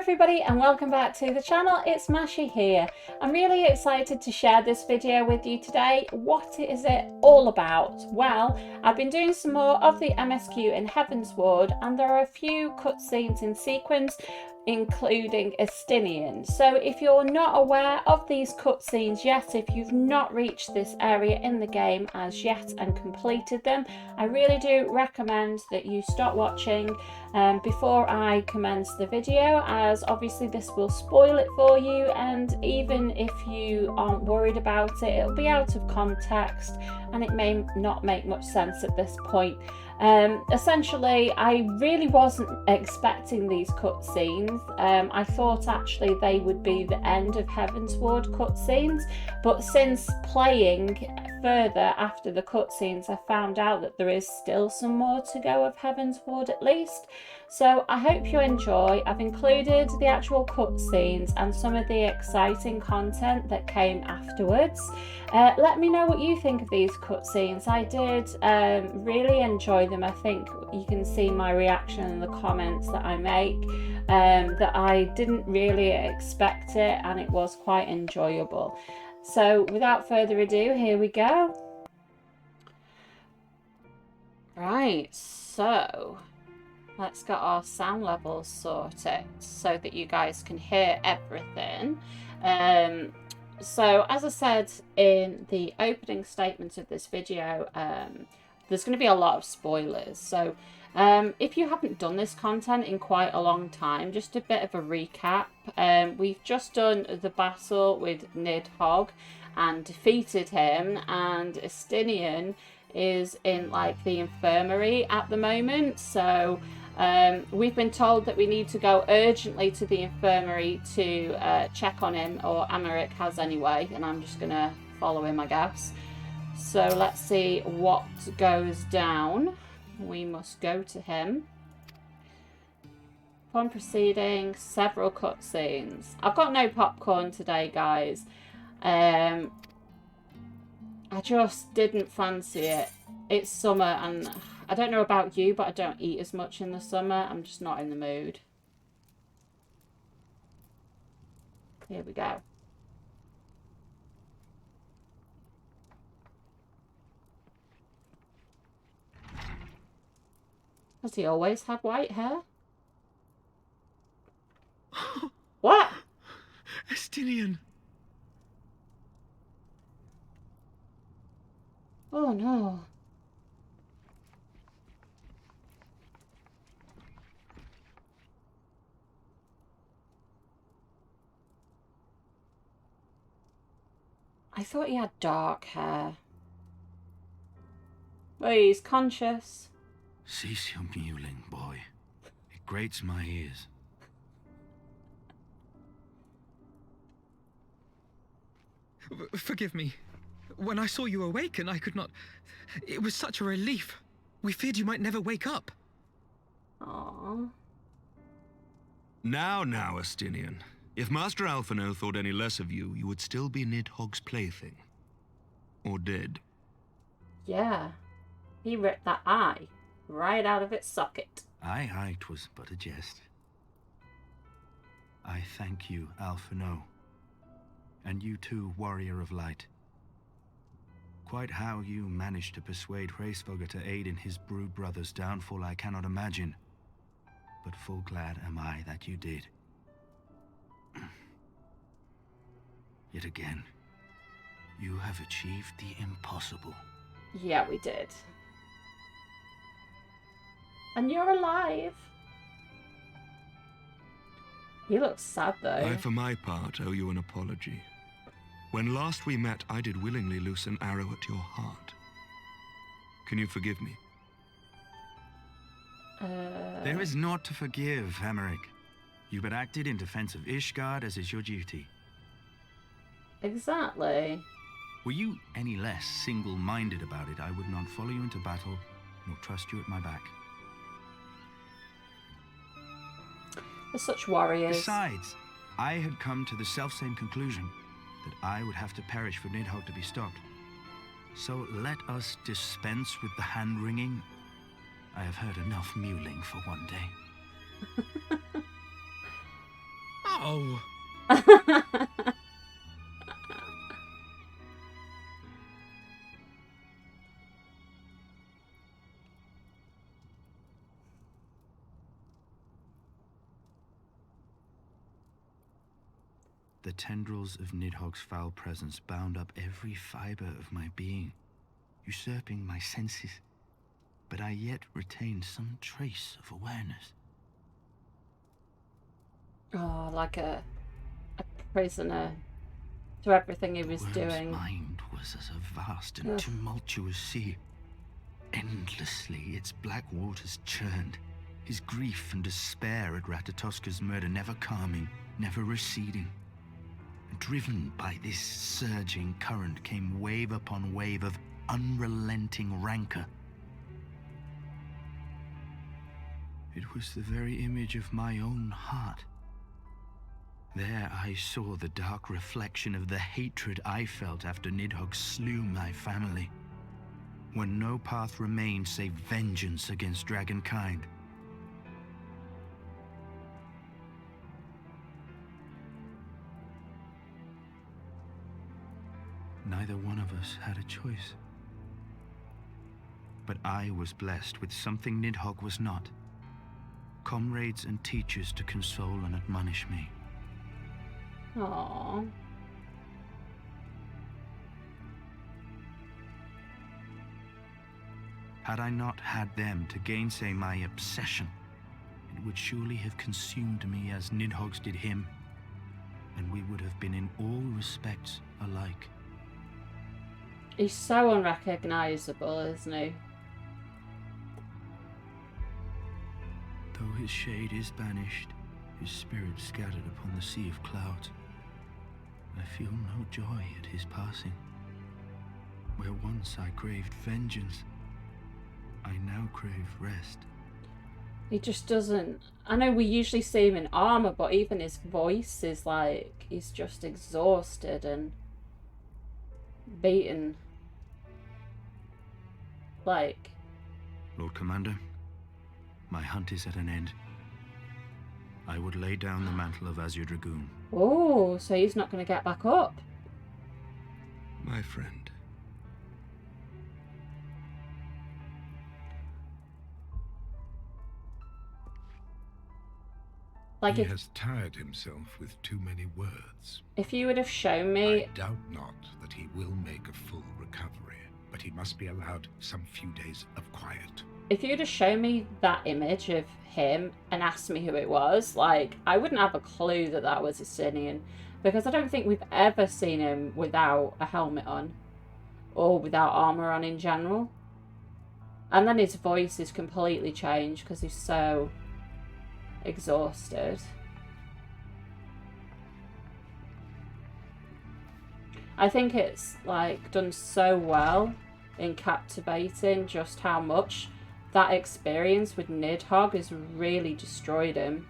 everybody and welcome back to the channel. It's Mashi here. I'm really excited to share this video with you today. What is it all about? Well, I've been doing some more of the MSQ in Heavensward and there are a few cutscenes in sequence, including Estinien. So if you're not aware of these cutscenes yet, if you've not reached this area in the game as yet and completed them, I really do recommend that you stop watching before I commence the video, as obviously this will spoil it for you, and even if you aren't worried about it, it'll be out of context and it may not make much sense at this point. Essentially, I really wasn't expecting these cutscenes. I thought actually they would be the end of Heavensward cutscenes, but since playing further after the cutscenes, I found out that there is still some more to go of Heavensward at least. So I hope you enjoy. I've included the actual cutscenes and some of the exciting content that came afterwards. Let me know what you think of these cutscenes. I did really enjoy them. I think you can see my reaction in the comments that I make, that I didn't really expect it and it was quite enjoyable. So without further ado, here we go. Right, so let's get our sound levels sorted so that you guys can hear everything. So as I said in the opening statement of this video, there's going to be a lot of spoilers. So if you haven't done this content in quite a long time, just a bit of a recap. We've just done the battle with Nidhogg and defeated him, and Estinien is in like the infirmary at the moment. So we've been told that we need to go urgently to the infirmary to check on him, or Emmerich has anyway, and I'm just gonna follow him, I guess. So let's see what goes down. We must go to him. Upon proceeding, several cutscenes. I've got no popcorn today, guys. I just didn't fancy it. It's summer and I don't know about you, but I don't eat as much in the summer. I'm just not in the mood. Here we go. Has he always had white hair? What? Estinien! Oh no. I thought he had dark hair. Well, he's conscious. Cease your mewling, boy. It grates my ears. Forgive me. When I saw you awaken, I could not... It was such a relief. We feared you might never wake up. Aww. Now, Estinien. If Master Alphinaud thought any less of you, you would still be Nidhogg's plaything. Or dead. Yeah. He ripped that eye right out of its socket. Aye, 'twas but a jest. I thank you, Alphinaud. And you too, Warrior of Light. Quite how you managed to persuade Hraesvelgr to aid in his brood brother's downfall I cannot imagine. But full glad am I that you did. Yet again, you have achieved the impossible. Yeah, we did. And you're alive. He looks sad though. I, for my part, owe you an apology. When last we met, I did willingly loose an arrow at your heart. Can you forgive me? There is naught to forgive, Emmerich. You but acted in defense of Ishgard, as is your duty. Exactly. Were you any less single-minded about it, I would not follow you into battle, nor trust you at my back. They're such warriors. Besides, I had come to the selfsame conclusion, that I would have to perish for Nidhogg to be stopped. So let us dispense with the hand-wringing. I have heard enough mewling for one day. No! The tendrils of Nidhogg's foul presence bound up every fiber of my being, usurping my senses, but I yet retained some trace of awareness. Oh, like a prisoner to everything he was Worm's doing. mind was as a vast and tumultuous sea. Endlessly its black waters churned, his grief and despair at Ratatoska's murder never calming, never receding. Driven by this surging current came wave upon wave of unrelenting rancor. It was the very image of my own heart. There I saw the dark reflection of the hatred I felt after Nidhogg slew my family, when no path remained save vengeance against dragonkind. Neither one of us had a choice. But I was blessed with something Nidhogg was not. Comrades and teachers to console and admonish me. Aww. Had I not had them to gainsay my obsession, it would surely have consumed me as Nidhogg's did him, and we would have been in all respects alike. He's so unrecognisable, isn't he? Though his shade is banished, his spirit scattered upon the sea of clouds, I feel no joy at his passing. Where once I craved vengeance, I now crave rest. He just doesn't... I know we usually see him in armour, but even his voice is like... he's just exhausted and beaten. Like... Lord Commander, my hunt is at an end. I would lay down the mantle of Azure Dragoon. Oh, so he's not going to get back up. My friend. Like He if has tired himself with too many words. you would have shown me... I doubt not that he will make a full recovery, but he must be allowed some few days of quiet. If you'd have shown me that image of him and asked me who it was, like, I wouldn't have a clue that that was Estinien, because I don't think we've ever seen him without a helmet on, or without armour on in general. And then his voice is completely changed because he's so exhausted. I think it's, like, done so well in captivating just how much that experience with Nidhogg has really destroyed him.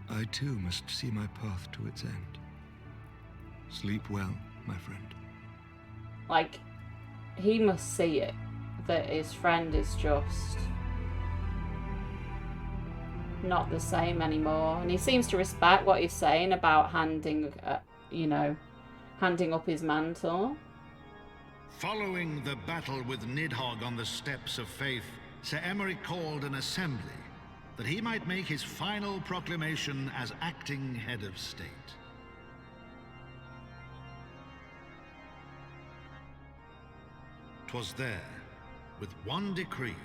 I too must see my path to its end. Sleep well, my friend. Like, he must see it, that his friend is just not the same anymore. And he seems to respect what he's saying about handing, handing up his mantle. Following the battle with Nidhogg on the steps of faith, Sir Emeric called an assembly that he might make his final proclamation as acting head of state. 'Twas there, with one decree,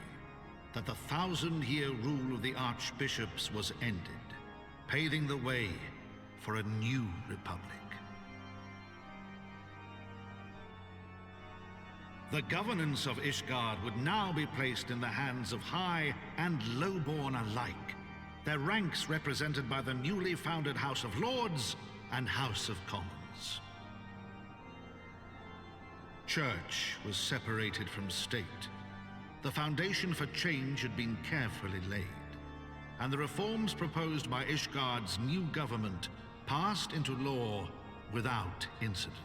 that the 1,000-year rule of the archbishops was ended, paving the way for a new republic. The governance of Ishgard would now be placed in the hands of high and lowborn alike, their ranks represented by the newly founded House of Lords and House of Commons. Church was separated from state. The foundation for change had been carefully laid, and the reforms proposed by Ishgard's new government passed into law without incident.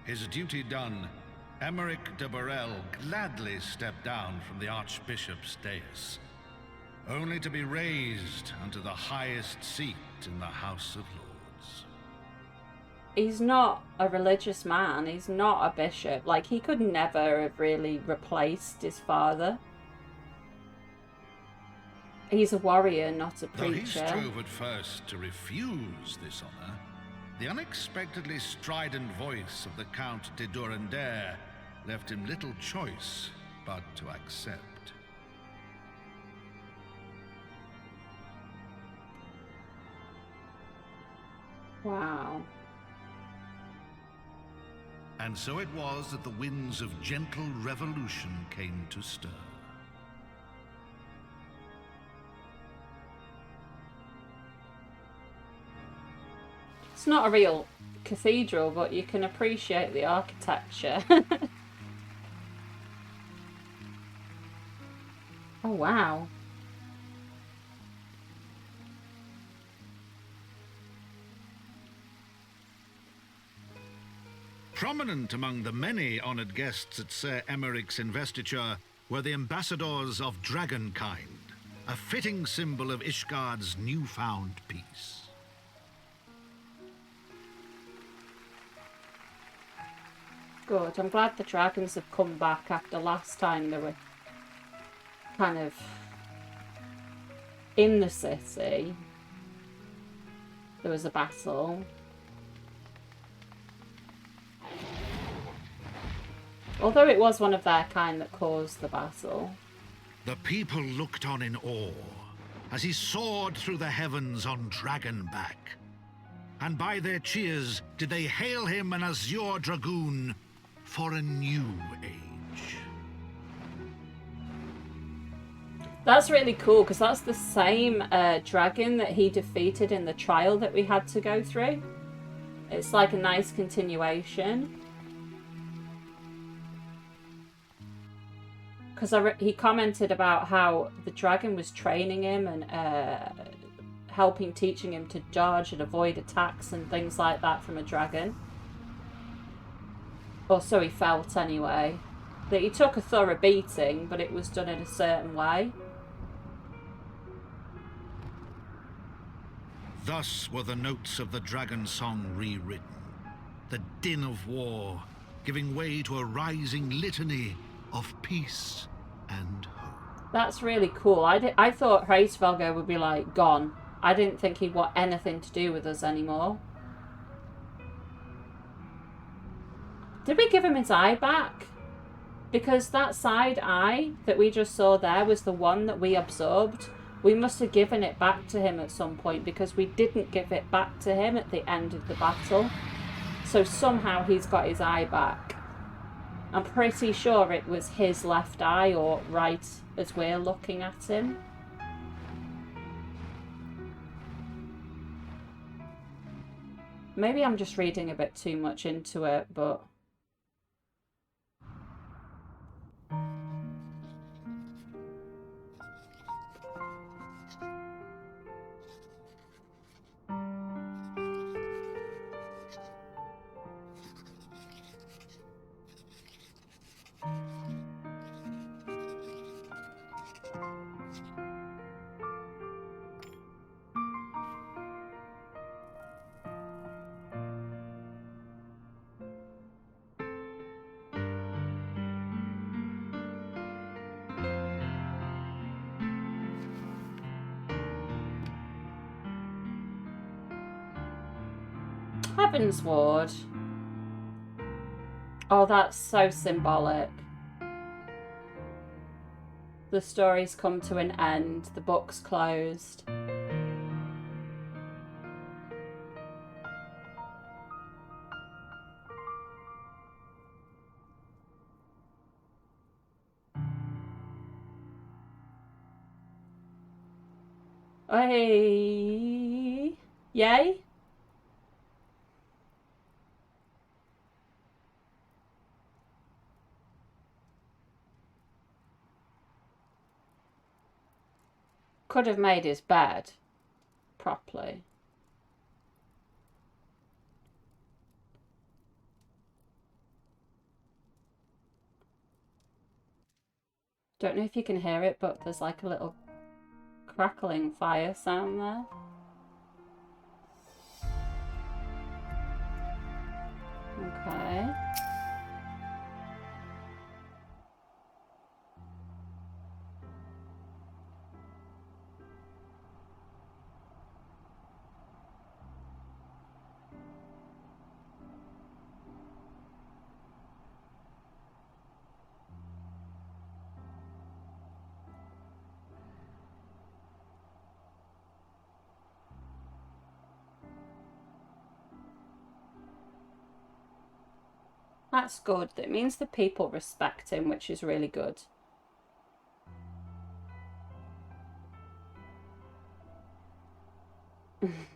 His duty done, Emeric de Burrell gladly stepped down from the Archbishop's dais. only to be raised unto the highest seat in the House of Lords. He's not a religious man. He's not a bishop. Like, he could never have really replaced his father. He's a warrior, not a Though he preacher. strove at first to refuse this honor, the unexpectedly strident voice of the Count de Durandare left him little choice but to accept. Wow. And so it was that the winds of gentle revolution came to stir. It's not a real cathedral, but you can appreciate the architecture. Oh, wow. Prominent among the many honoured guests at Sir Emeric's investiture were the ambassadors of Dragonkind, a fitting symbol of Ishgard's newfound peace. Good. I'm glad the dragons have come back after last time they were kind of in the city. There was a battle. Although it was one of their kind that caused the battle. The people looked on in awe as he soared through the heavens on Dragonback. And by their cheers did they hail him an Azure Dragoon for a new age. That's really cool, because that's the same dragon that he defeated in the trial that we had to go through. It's like a nice continuation. Because he commented about how the dragon was training him and teaching him to dodge and avoid attacks and things like that from a dragon. Or so he felt anyway. That he took a thorough beating, but it was done in a certain way. Thus were the notes of the dragon song rewritten, the din of war giving way to a rising litany of peace and hope. That's really cool. I thought Hraesvelgr would be like gone. I didn't think he'd want anything to do with us anymore. Did we give him his eye back? Because that side eye that we just saw there was the one that we absorbed. We must have given it back to him at some point, because we didn't give it back to him at the end of the battle. So somehow he's got his eye back. I'm pretty sure it was his left eye, or right as we're looking at him. Maybe I'm just reading a bit too much into it, but... Heavensward. Oh, that's so symbolic. The story's come to an end. The book's closed. Hey, yay? Could have made his bed properly. Don't know if you can hear it, but there's like a little crackling fire sound there. Okay. That's good. That means the people respect him, which is really good.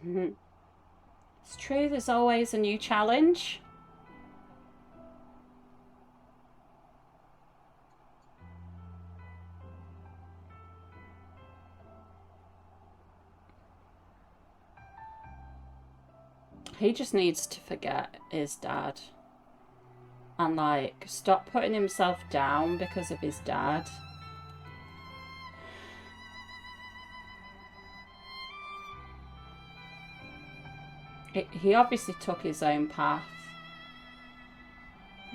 It's true, there's always a new challenge. He just needs to forget his dad. And, like, stop putting himself down because of his dad. He obviously took his own path.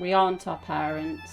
We aren't our parents.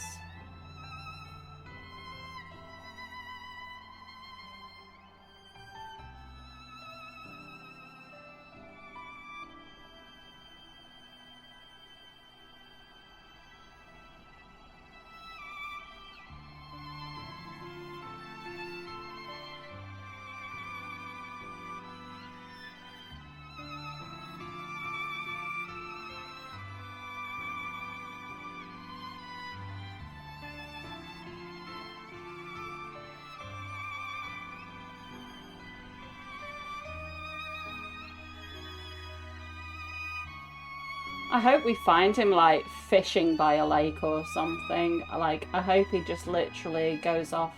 I hope we find him, like, fishing by a lake or something. Like, I hope he just literally goes off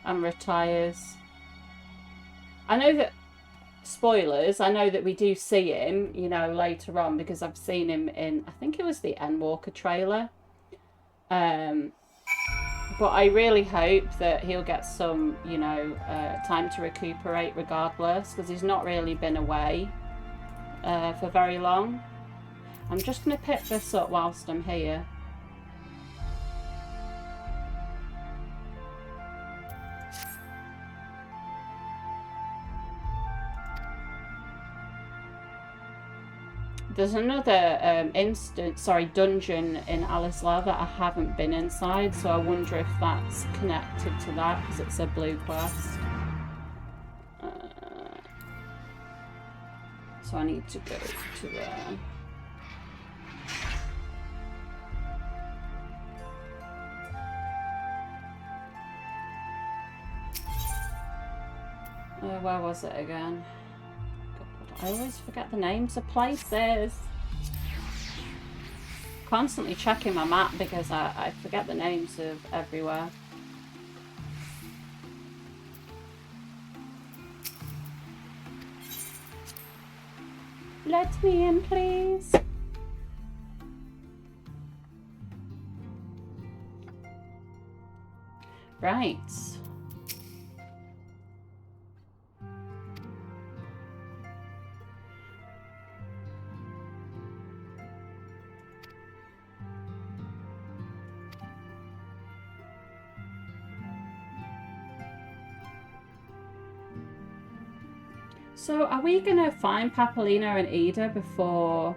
and retires. I know that, spoilers, I know that we do see him, you know, later on, because I've seen him in, I think it was the Endwalker trailer. But I really hope that he'll get some, you know, time to recuperate regardless, because he's not really been away for very long. I'm just going to pick this up whilst I'm here. There's another dungeon in Alisla that I haven't been inside, so I wonder if that's connected to that, because it's a blue quest. So I need to go to there. Where was it again? God, I always forget the names of places. Constantly checking my map because I forget the names of everywhere. Let me in, please. Right. So are we going to find Papalina and Ida before...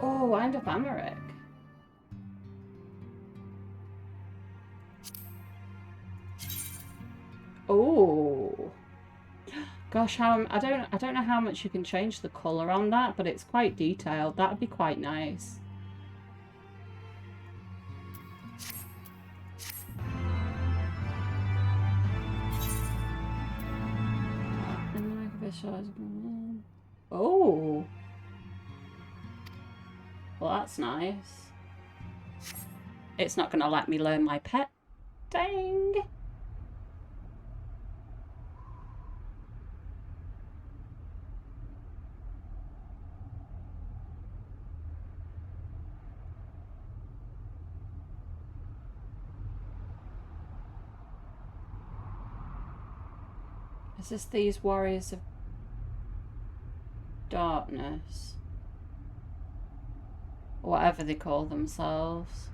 Oh, Wind Up Americ. Oh. Gosh, I don't know how much you can change the colour on that, but it's quite detailed. That would be quite nice. Oh. Well, that's nice. It's not going to let me learn my pet. Dang. Is this these warriors of darkness? Or whatever they call themselves.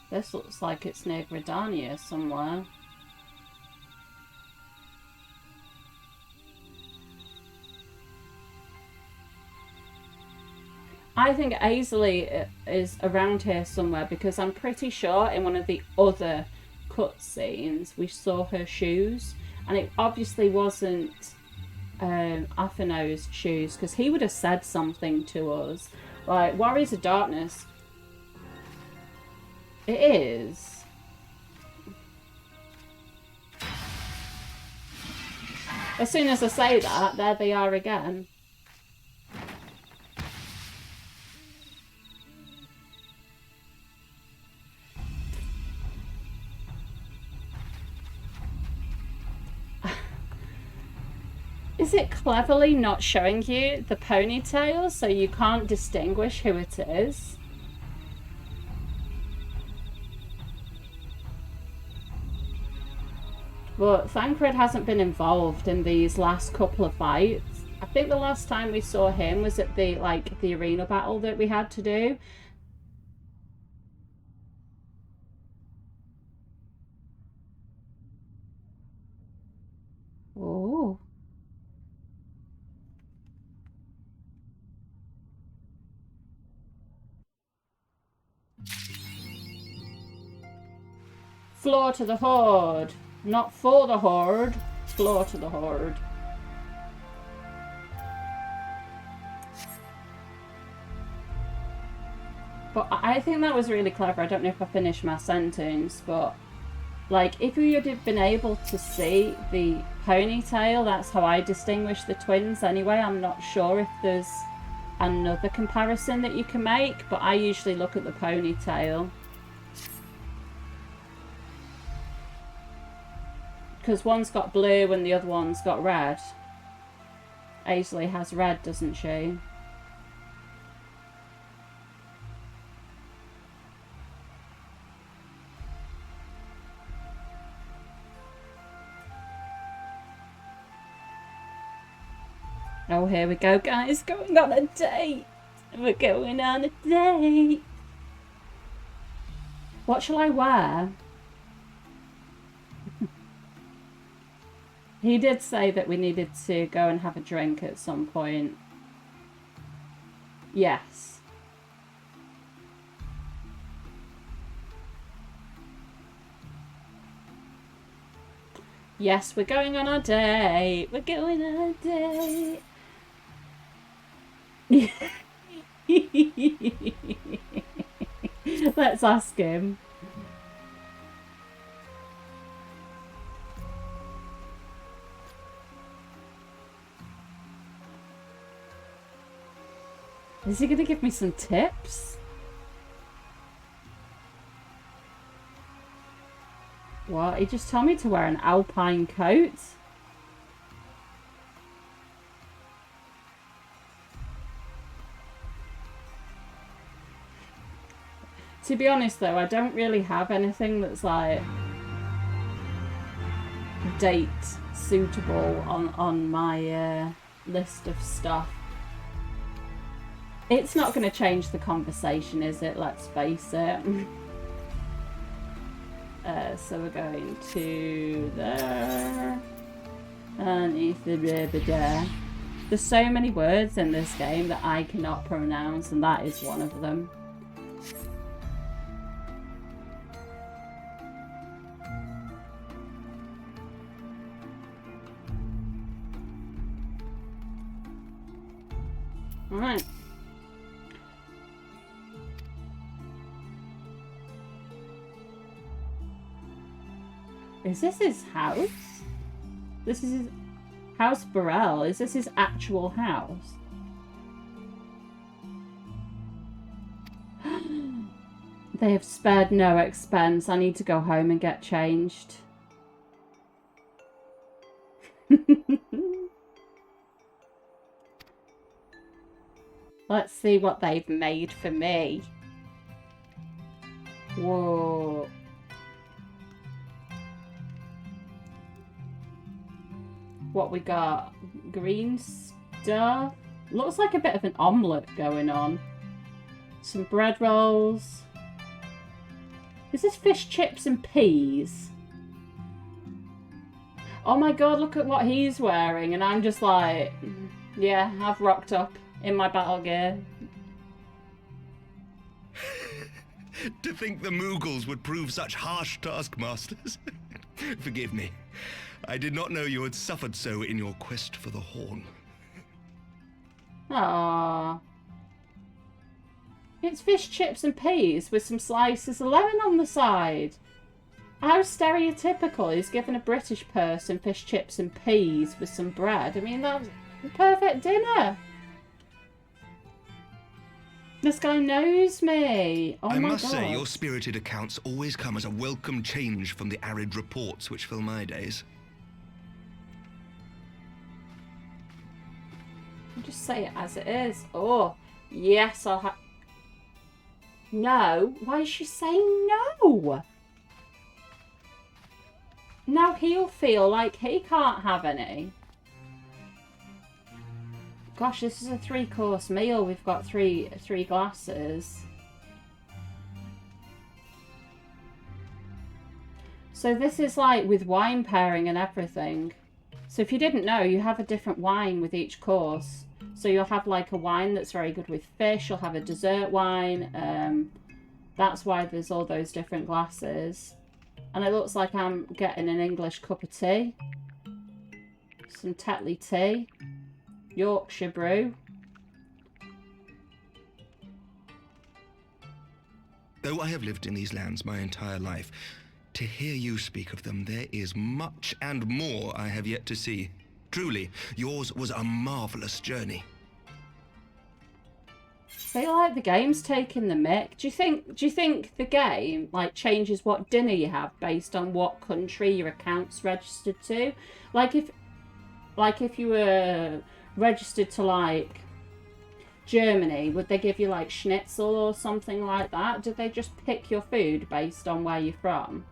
This looks like it's near Gridania somewhere. I think Aisley is around here somewhere because I'm pretty sure in one of the other cutscenes we saw her shoes, and it obviously wasn't Atheno's shoes because he would have said something to us. Like, Warriors of Darkness. It is. As soon as I say that, there they are again. Is it cleverly not showing you the ponytail so you can't distinguish who it is? But Thancred hasn't been involved in these last couple of fights. I think the last time we saw him was at the arena battle that we had to do. Oh. Floor to the Horde. Not for the Horde. Floor to the Horde. But I think that was really clever. I don't know if I finished my sentence, but like, if we would have been able to see the ponytail, that's how I distinguish the twins anyway. I'm not sure if there's another comparison that you can make, but I usually look at the ponytail. Because one's got blue and the other one's got red. Aisley has red, doesn't she? Oh, here we go, guys. Going on a date. We're going on a date. What shall I wear? He did say that we needed to go and have a drink at some point. Yes. Yes, we're going on a date. We're going on a date. Let's ask him. Is he going to give me some tips? What? He just told me to wear an alpine coat? To be honest though, I don't really have anything that's like date suitable on my list of stuff. It's not going to change the conversation, is it? Let's face it. So we're going to there. Underneath the river there. There's so many words in this game that I cannot pronounce, and that is one of them. Alright. Is this his house? This is his house, Burrell. Is this his actual house? They have spared no expense. I need to go home and get changed. Let's see what they've made for me. Whoa. What we got? Green stuff. Looks like a bit of an omelette going on. Some bread rolls. Is this fish chips and peas? Oh my god, look at what he's wearing. And I'm just like, yeah, I've rocked up in my battle gear. To think the Moogles would prove such harsh taskmasters. Forgive me. I did not know you had suffered so in your quest for the horn. Aww. It's fish chips and peas with some slices of lemon on the side. How stereotypical is giving a British person fish chips and peas with some bread? I mean, that's the perfect dinner. This guy knows me. Oh my God. I must say, your spirited accounts always come as a welcome change from the arid reports which fill my days. I'll just say it as it is. Oh, yes, I'll have... No. Why is she saying no? Now he'll feel like he can't have any. Gosh, this is a 3-course meal. We've got three glasses. So this is like with wine pairing and everything. So if you didn't know, you have a different wine with each course. So you'll have like a wine that's very good with fish. You'll have a dessert wine. That's why there's all those different glasses. And it looks like I'm getting an English cup of tea. Some Tetley tea. Yorkshire brew. Though I have lived in these lands my entire life, to hear you speak of them, there is much and more I have yet to see. Truly, yours was a marvelous journey. I feel like the game's taking the mick. Do you think the game like changes what dinner you have based on what country your account's registered to? Like if you were registered to like Germany, would they give you like schnitzel or something like that? Do they just pick your food based on where you're from?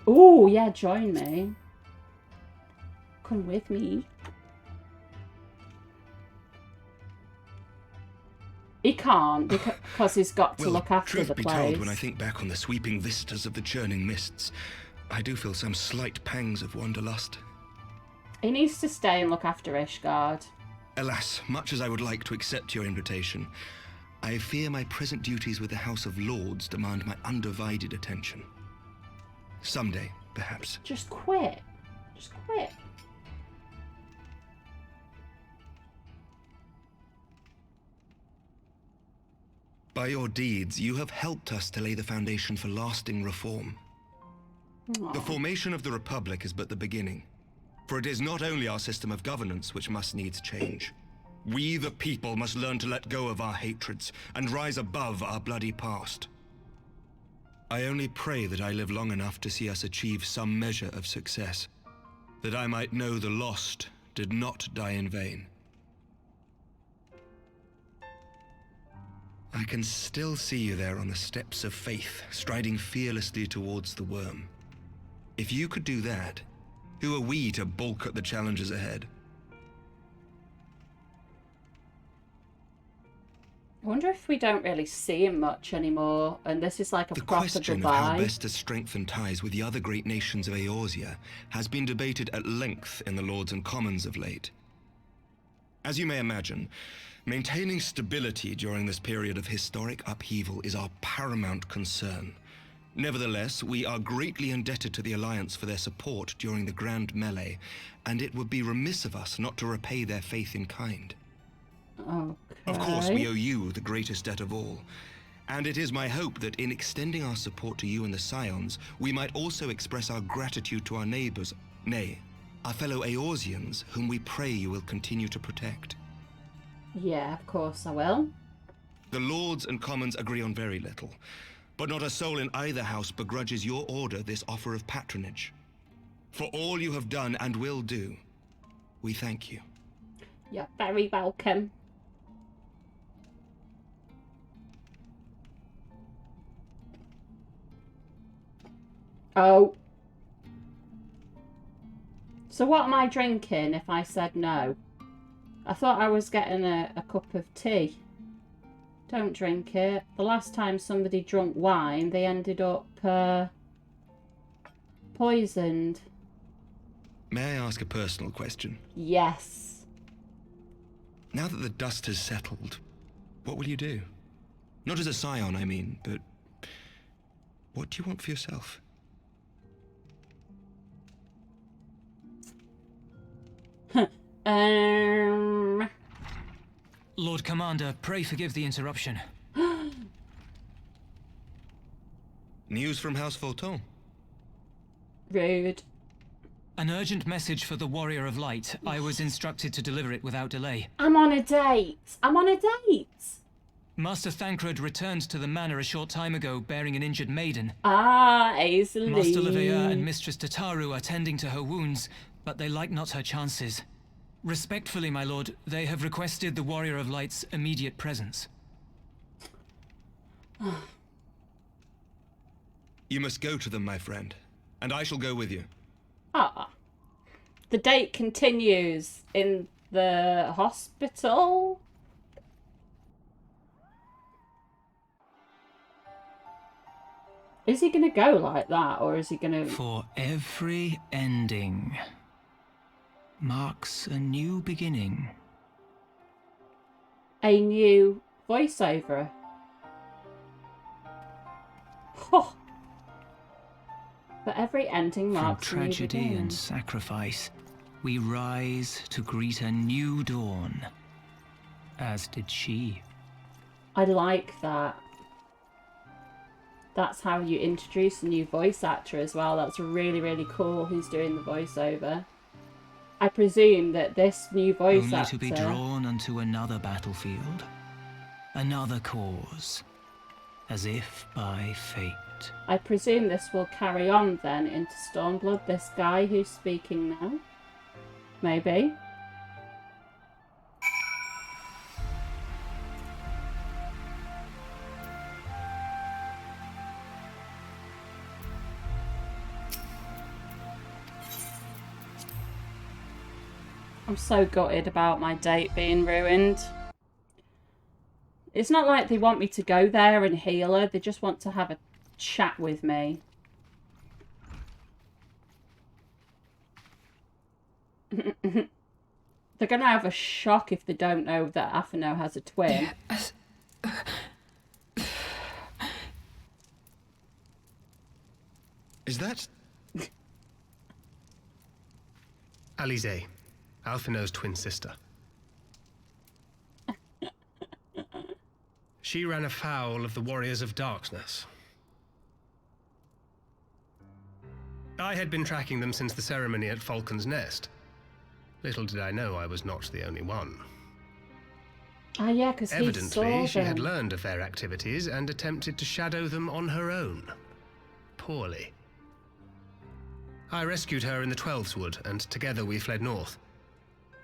Oh yeah, join me. Come with me. He can't because he's got to look after the Truth be place. told, when I think back on the sweeping vistas of the churning mists, I do feel some slight pangs of wanderlust. He needs to stay and look after Ishgard. Alas, much as I would like to accept your invitation, I fear my present duties with the House of Lords demand my undivided attention. Someday, perhaps. Just quit. Just quit. By your deeds, you have helped us to lay the foundation for lasting reform. Aww. The formation of the Republic is but the beginning. For it is not only our system of governance which must needs change. We, the people, must learn to let go of our hatreds and rise above our bloody past. I only pray that I live long enough to see us achieve some measure of success, that I might know the lost did not die in vain. I can still see you there on the steps of faith, striding fearlessly towards the worm. If you could do that, who are we to balk at the challenges ahead? I wonder if we don't really see him much anymore, and this is like a The proper question goodbye. of how best to strengthen ties with the other great nations of Eorzea has been debated at length in the Lords and Commons of late. As you may imagine, maintaining stability during this period of historic upheaval is our paramount concern. Nevertheless, we are greatly indebted to the Alliance for their support during the Grand Melee, and it would be remiss of us not to repay their faith in kind. Okay. Of course, we owe you the greatest debt of all. And it is my hope that in extending our support to you and the Scions, we might also express our gratitude to our neighbors, nay, our fellow Eorzeans, whom we pray you will continue to protect. Yeah, of course I will. The Lords and Commons agree on very little, but not a soul in either house begrudges your order this offer of patronage. For all you have done and will do, we thank you. You're very welcome. Oh. So what am I drinking if I said no? I thought I was getting a cup of tea. Don't drink it. The last time somebody drank wine, they ended up poisoned. May I ask a personal question? Yes. Now that the dust has settled, what will you do? Not as a scion, I mean, but what do you want for yourself? Lord Commander, pray forgive the interruption. News from House Fulton? Rude. An urgent message for the Warrior of Light. I was instructed to deliver it without delay. I'm on a date. I'm on a date. Master Thancred returned to the manor a short time ago, bearing an injured maiden. Ah, Aislinn. Master Leveilleur and Mistress Tataru are tending to her wounds, but they like not her chances. Respectfully, my lord, they have requested the Warrior of Light's immediate presence. You must go to them, my friend, and I shall go with you. Ah. The date continues in the hospital. Is he going to go like that, or is he going to... For every ending marks a new beginning. A new voiceover. Oh. For every ending marks From a new tragedy beginning. and sacrifice, we rise to greet a new dawn. As did she. I like that. That's how you introduce a new voice actor as well. That's really, really cool who's doing the voiceover. I presume that this new voice Only actor... to be drawn unto another battlefield, another cause, as if by fate. I presume this will carry on then into Stormblood, this guy who's speaking now. Maybe. I'm so gutted about my date being ruined. It's not like they want me to go there and heal her. They just want to have a chat with me. They're going to have a shock if they don't know that Atheno has a twin. Is that... Alize, Alphino's twin sister. She ran afoul of the Warriors of Darkness. I had been tracking them since the ceremony at Falcon's Nest. Little did I know I was not the only one. Ah, yeah, because he saw Evidently, she had them. learned of their activities and attempted to shadow them on her own. Poorly. I rescued her in the Twelveswood, and together we fled north.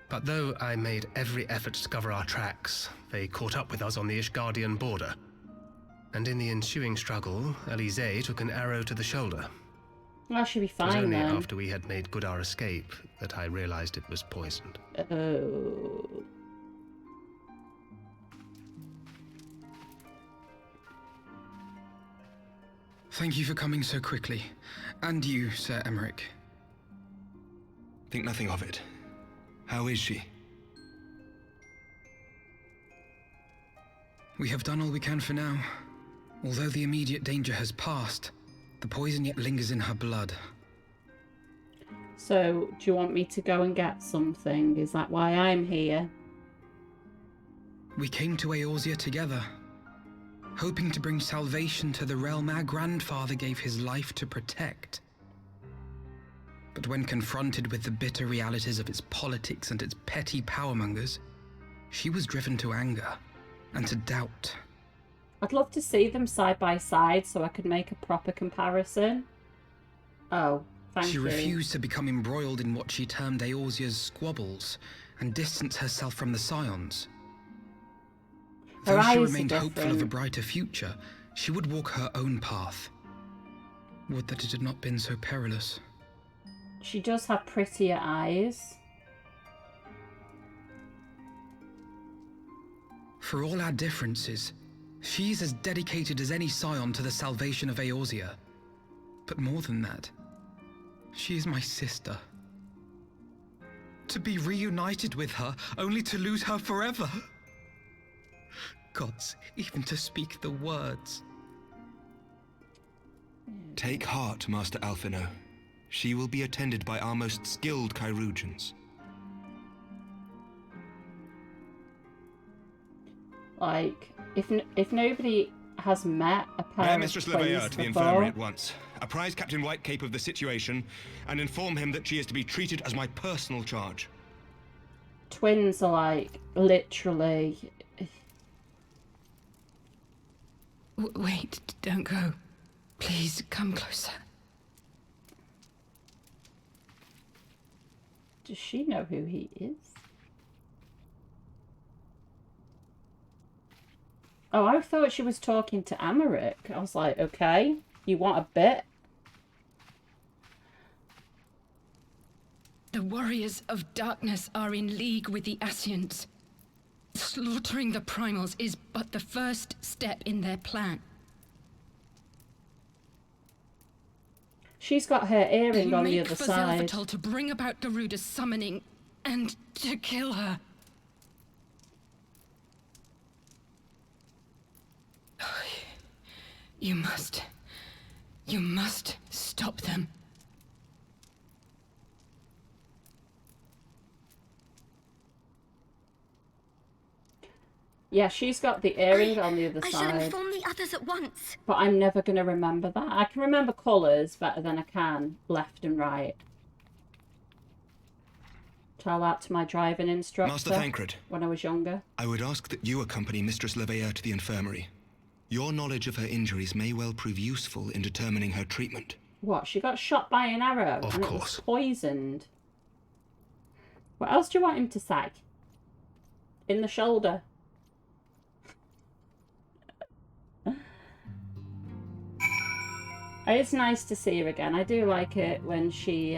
But though I made every effort to cover our tracks, they caught up with us on the Ishgardian border. And in the ensuing struggle, Alize took an arrow to the shoulder. Well, she'll be It was fine only then. after we had made good our escape that I realized it was poisoned. Oh. Thank you for coming so quickly. And you, Sir Emmerich. Think nothing of it. How is she? We have done all we can for now. Although the immediate danger has passed, the poison yet lingers in her blood. So, do you want me to go and get something? Is that why I'm here? We came to Eorzea together, hoping to bring salvation to the realm our grandfather gave his life to protect. But when confronted with the bitter realities of its politics and its petty powermongers, she was driven to anger and to doubt. I'd love to see them side by side so I could make a proper comparison. Oh, thank She you. refused to become embroiled in what she termed Eorzea's squabbles, and distance herself from the Scions. Her Though she eyes are remained hopeful of a different. brighter future, she would walk her own path. Would that it had not been so perilous. She does have prettier eyes. For all our differences, she's as dedicated as any Scion to the salvation of Eorzea. But more than that, she is my sister. To be reunited with her, only to lose her forever. Gods, even to speak the words. Take heart, Master Alphino. She will be attended by our most skilled chirurgeons. Like, if nobody has met a pair Bear of Mistress twins Leveilleur to the before, infirmary at once. Apprise Captain Whitecape of the situation, and inform him that she is to be treated as my personal charge. twins are like literally. Wait, don't go. Please, come closer. Does she know who he is? Oh, I thought she was talking to Amaric. I was like, okay, you want a bit? The warriors of darkness are in league with the Ascians. Slaughtering the primals is but the first step in their plan. She's got her earring They on the make other for side. Zelvatal to bring about Garuda's summoning and to kill her. You must stop them. Yeah, she's got the earring on the other I shall side. inform the others at once. But I'm never going to remember that. I can remember colours better than I can left and right. Tell that to my driving instructor. Master Thancred, when I was younger. I would ask that you accompany Mistress Leveilleur to the infirmary. Your knowledge of her injuries may well prove useful in determining her treatment. What? She got shot by an arrow Of and course. it was poisoned. What else do you want him to say? In the shoulder. It's nice to see her again. I do like it when she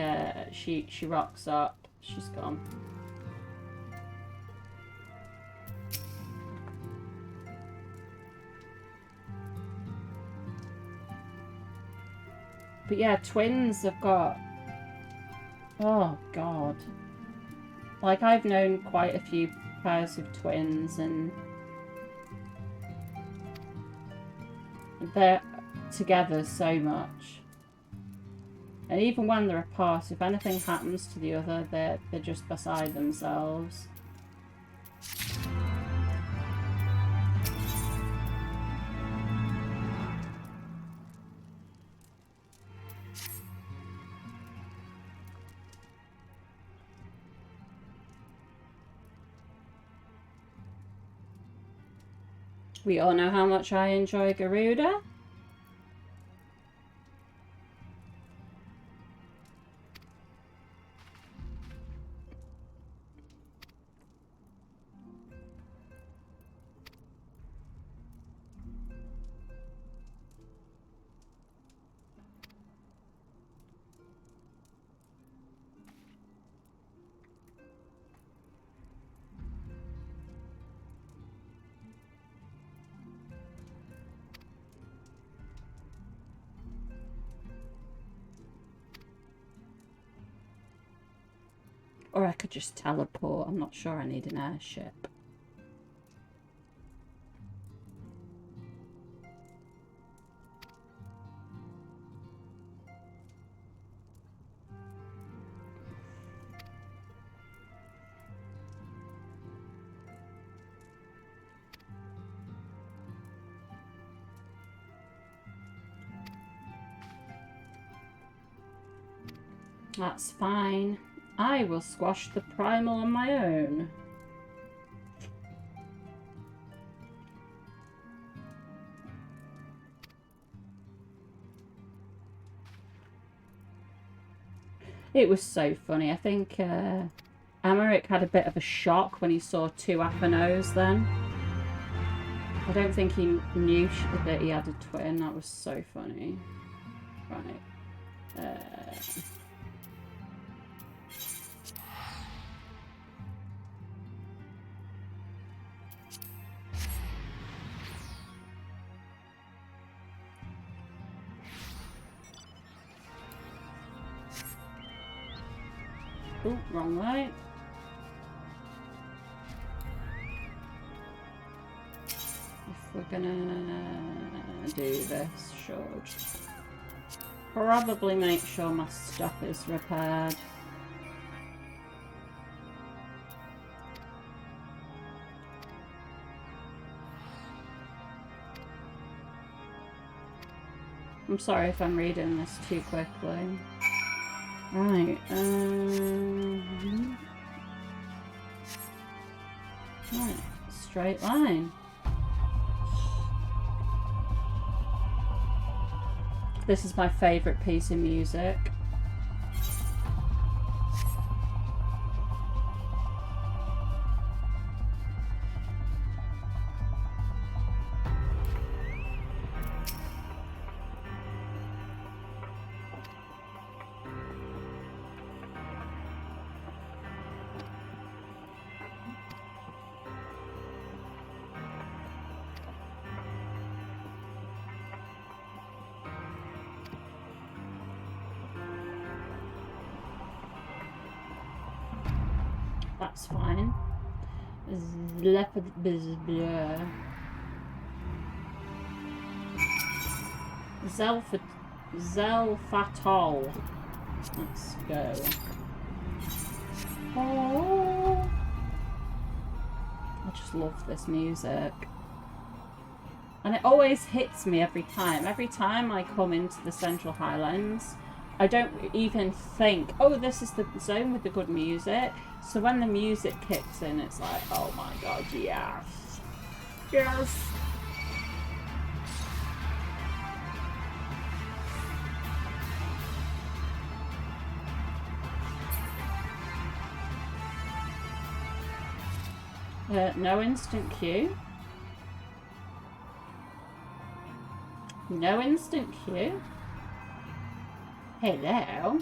rocks up. She's gone. But yeah, twins have got... Oh, God. Like, I've known quite a few pairs of twins, and they're together so much. And even when they're apart, if anything happens to the other, they're just beside themselves. We all know how much I enjoy Garuda. Or I could just teleport. I'm not sure I need an airship. That's fine. I will squash the primal on my own. It was so funny. I think I Emmerich had a bit of a shock when he saw 2 Aphanos then. I don't think he knew that he had a twin. That was so funny. Right. Oh, wrong way. If we're gonna do this, should probably make sure my stuff is repaired. I'm sorry if I'm reading this too quickly. Right, right, straight line. This is my favourite piece of music. That's fine. Zelfatol. Let's go. Oh. I just love this music. And it always hits me every time. Every time I come into the Central Highlands, I don't even think, oh, this is the zone with the good music. So when the music kicks in, it's like, oh my god, yes. Yes. No instant queue. No instant queue. Hello.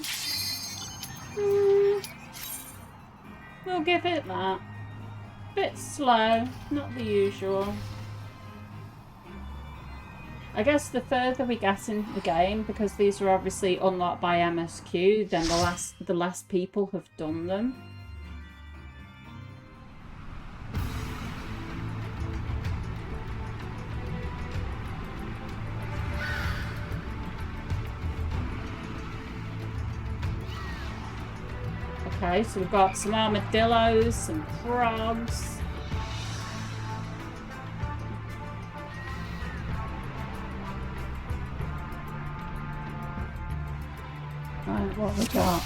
We'll give it that. Bit slow, not the usual. I guess the further we get in the game, because these are obviously unlocked by MSQ, then the less people have done them. Okay, so we've got some armadillos, some frogs. Right, what we got?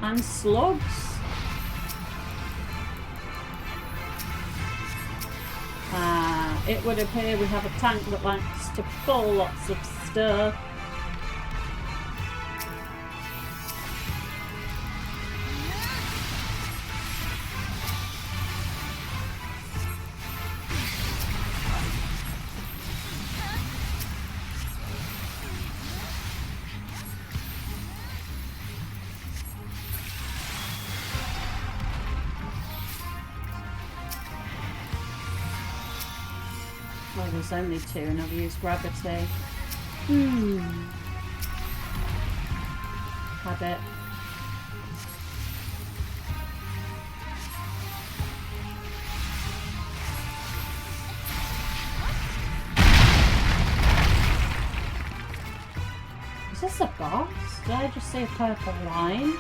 And slugs. It would appear we have a tank that likes to pull lots of stuff. Well, there's only 2 and I've used gravity. Had it. Is this a boss? Did I just see a purple line?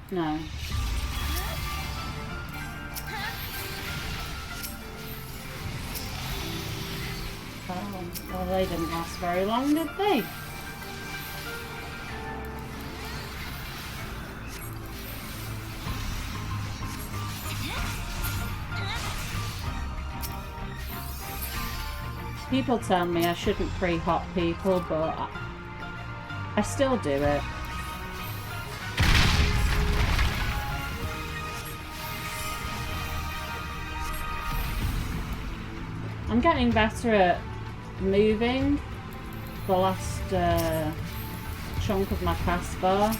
No. Oh, well, they didn't last very long, did they? People tell me I shouldn't pre-hop people, but I still do it. I'm getting better at moving the last chunk of my cast bar.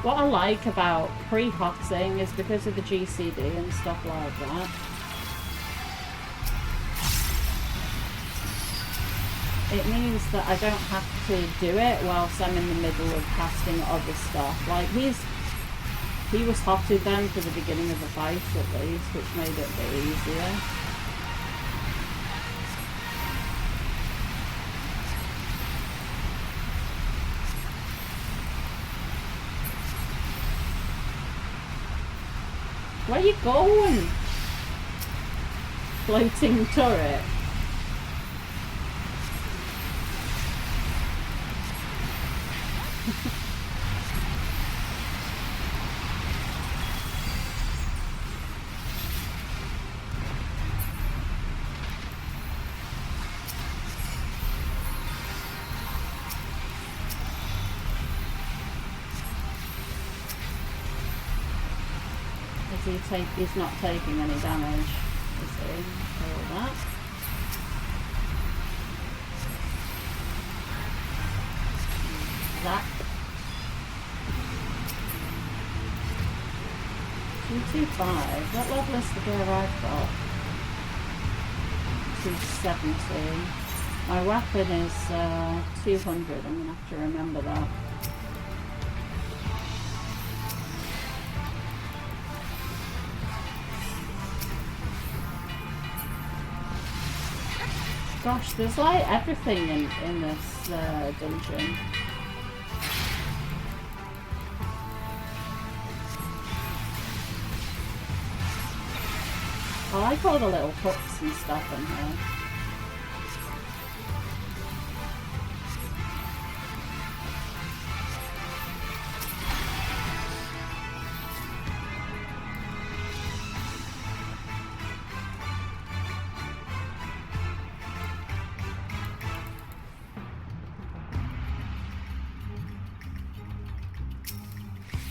What I like about pre-hoxing is because of the GCD and stuff like that. It means that I don't have to do it whilst I'm in the middle of casting other stuff. Like he was hotted then for the beginning of the fight at least, which made it a bit easier. Where you going? Floating turret. He's not taking any damage, is he? All that. Zap. 225. What level is the gear I've got? 270. My weapon is 200. I'm gonna have to remember that. Gosh, there's like everything in this dungeon. I like all the little hooks and stuff in here.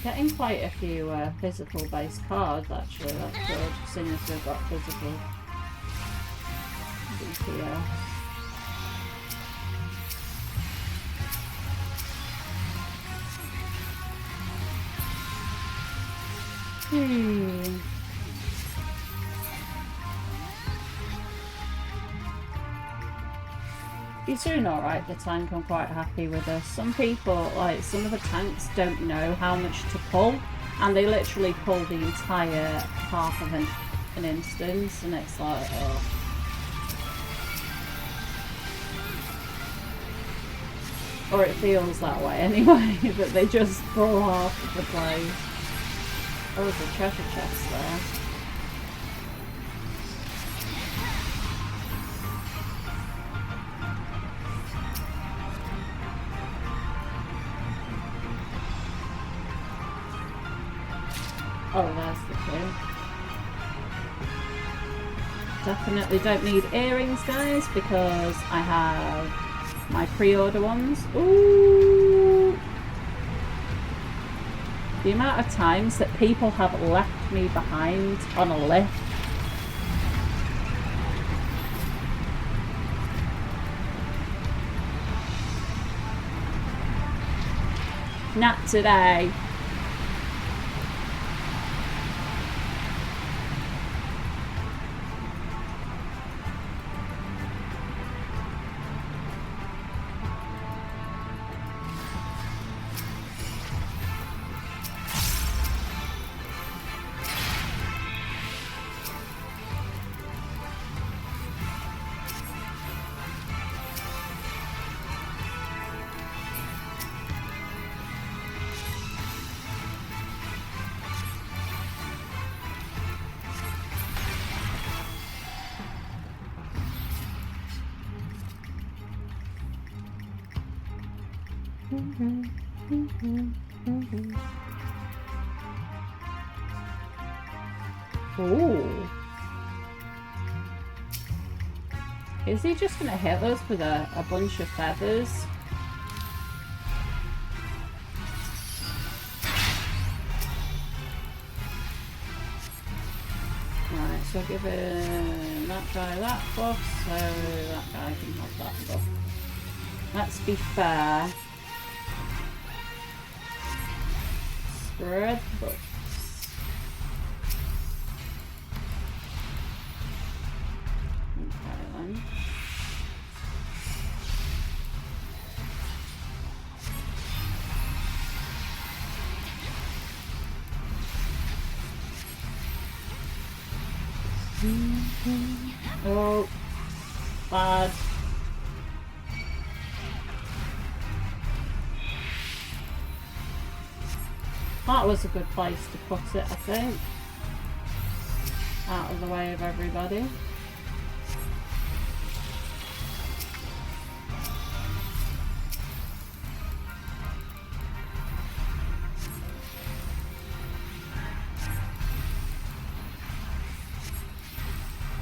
Getting quite a few physical based cards actually, that's good, seeing as we've got physical DPS. He's doing alright, the tank. I'm quite happy with this. Some people, like some of the tanks, don't know how much to pull, and they literally pull the entire half of an instance, and it's like, oh. Or it feels that way anyway, that they just pull half of the place. Oh, there's a treasure chest there. Oh, there's the clue. Definitely don't need earrings, guys, because I have my pre-order ones. Ooh! The amount of times that people have left me behind on a lift. Not today. Ooh. Is he just gonna hit us with a bunch of feathers? Right, so giving that guy that buff, so that guy can have that buff. Let's be fair. Spread the buffs. Okay then. Oh, bad. That was a good place to put it, I think. Out of the way of everybody.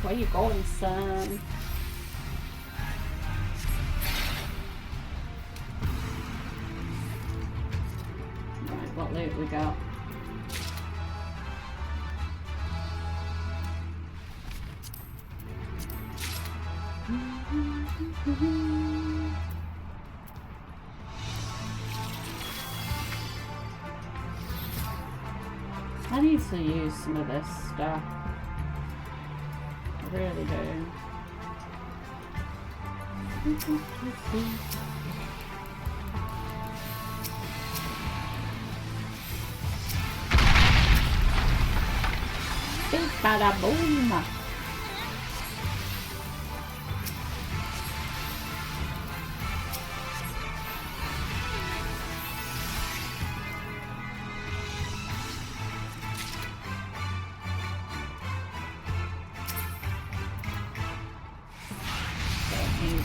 Where you going, son? Right, what loot we got? I need to use some of this stuff. I really do. Big bada boom!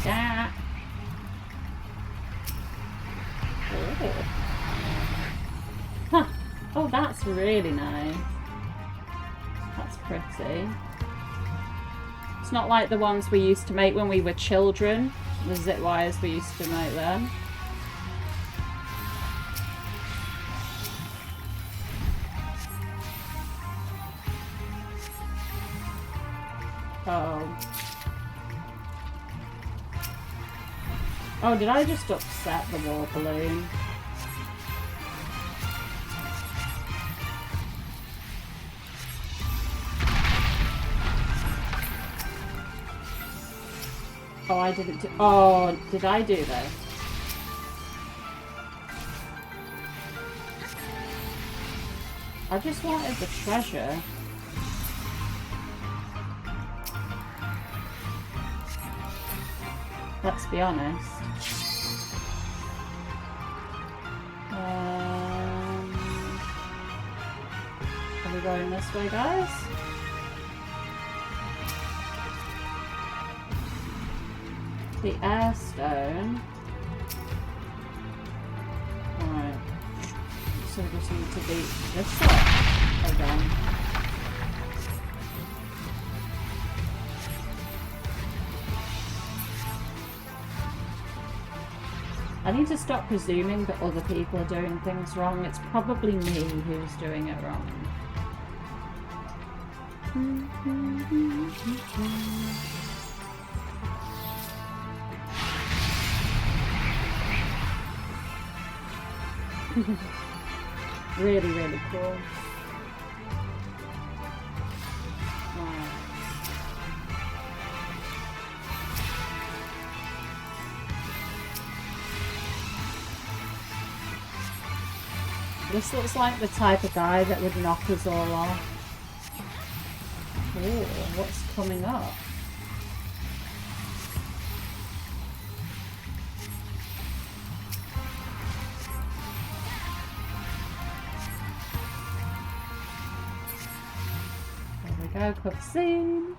That. Oh. Huh. Oh, that's really nice. That's pretty. It's not like the ones we used to make when we were children. The zip wires we used to make then. Oh. Oh, did I just upset the war balloon? Oh, I didn't do— oh, did I do this? I just wanted the treasure. Let's be honest. Are we going this way, guys? The air stone. Alright. So we just need to beat this up again. I need to stop presuming that other people are doing things wrong. It's probably me who's doing it wrong. Really, really cool. Wow. This looks like the type of guy that would knock us all off. Ooh, what's coming up? There we go, cutscene.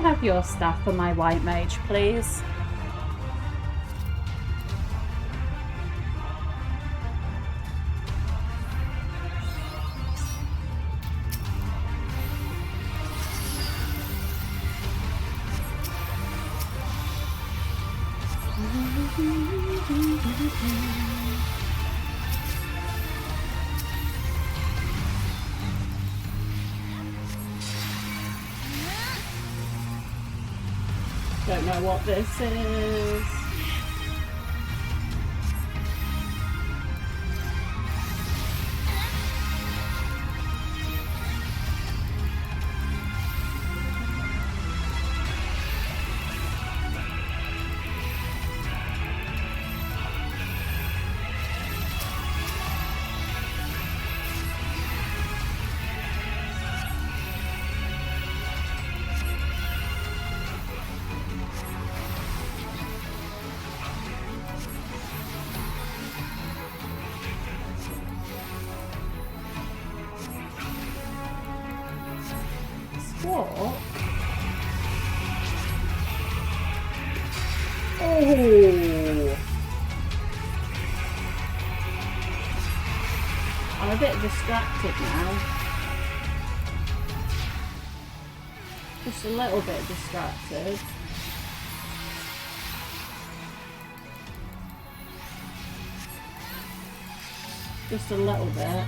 have your staff for my white mage, please? Don't know what this is. What? Oh! I'm a bit distracted now. Just a little bit distracted. Just a little bit.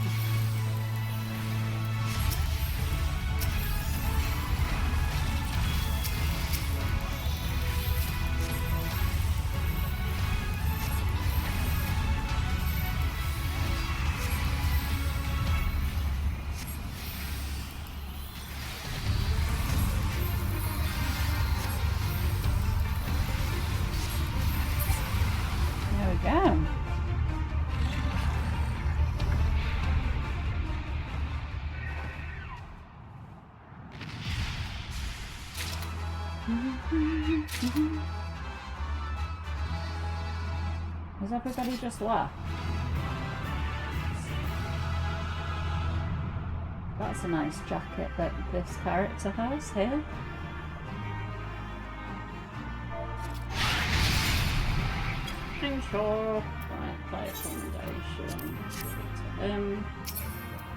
Has everybody just left? That's a nice jacket that this character has here. Sure. Right, play accommodation.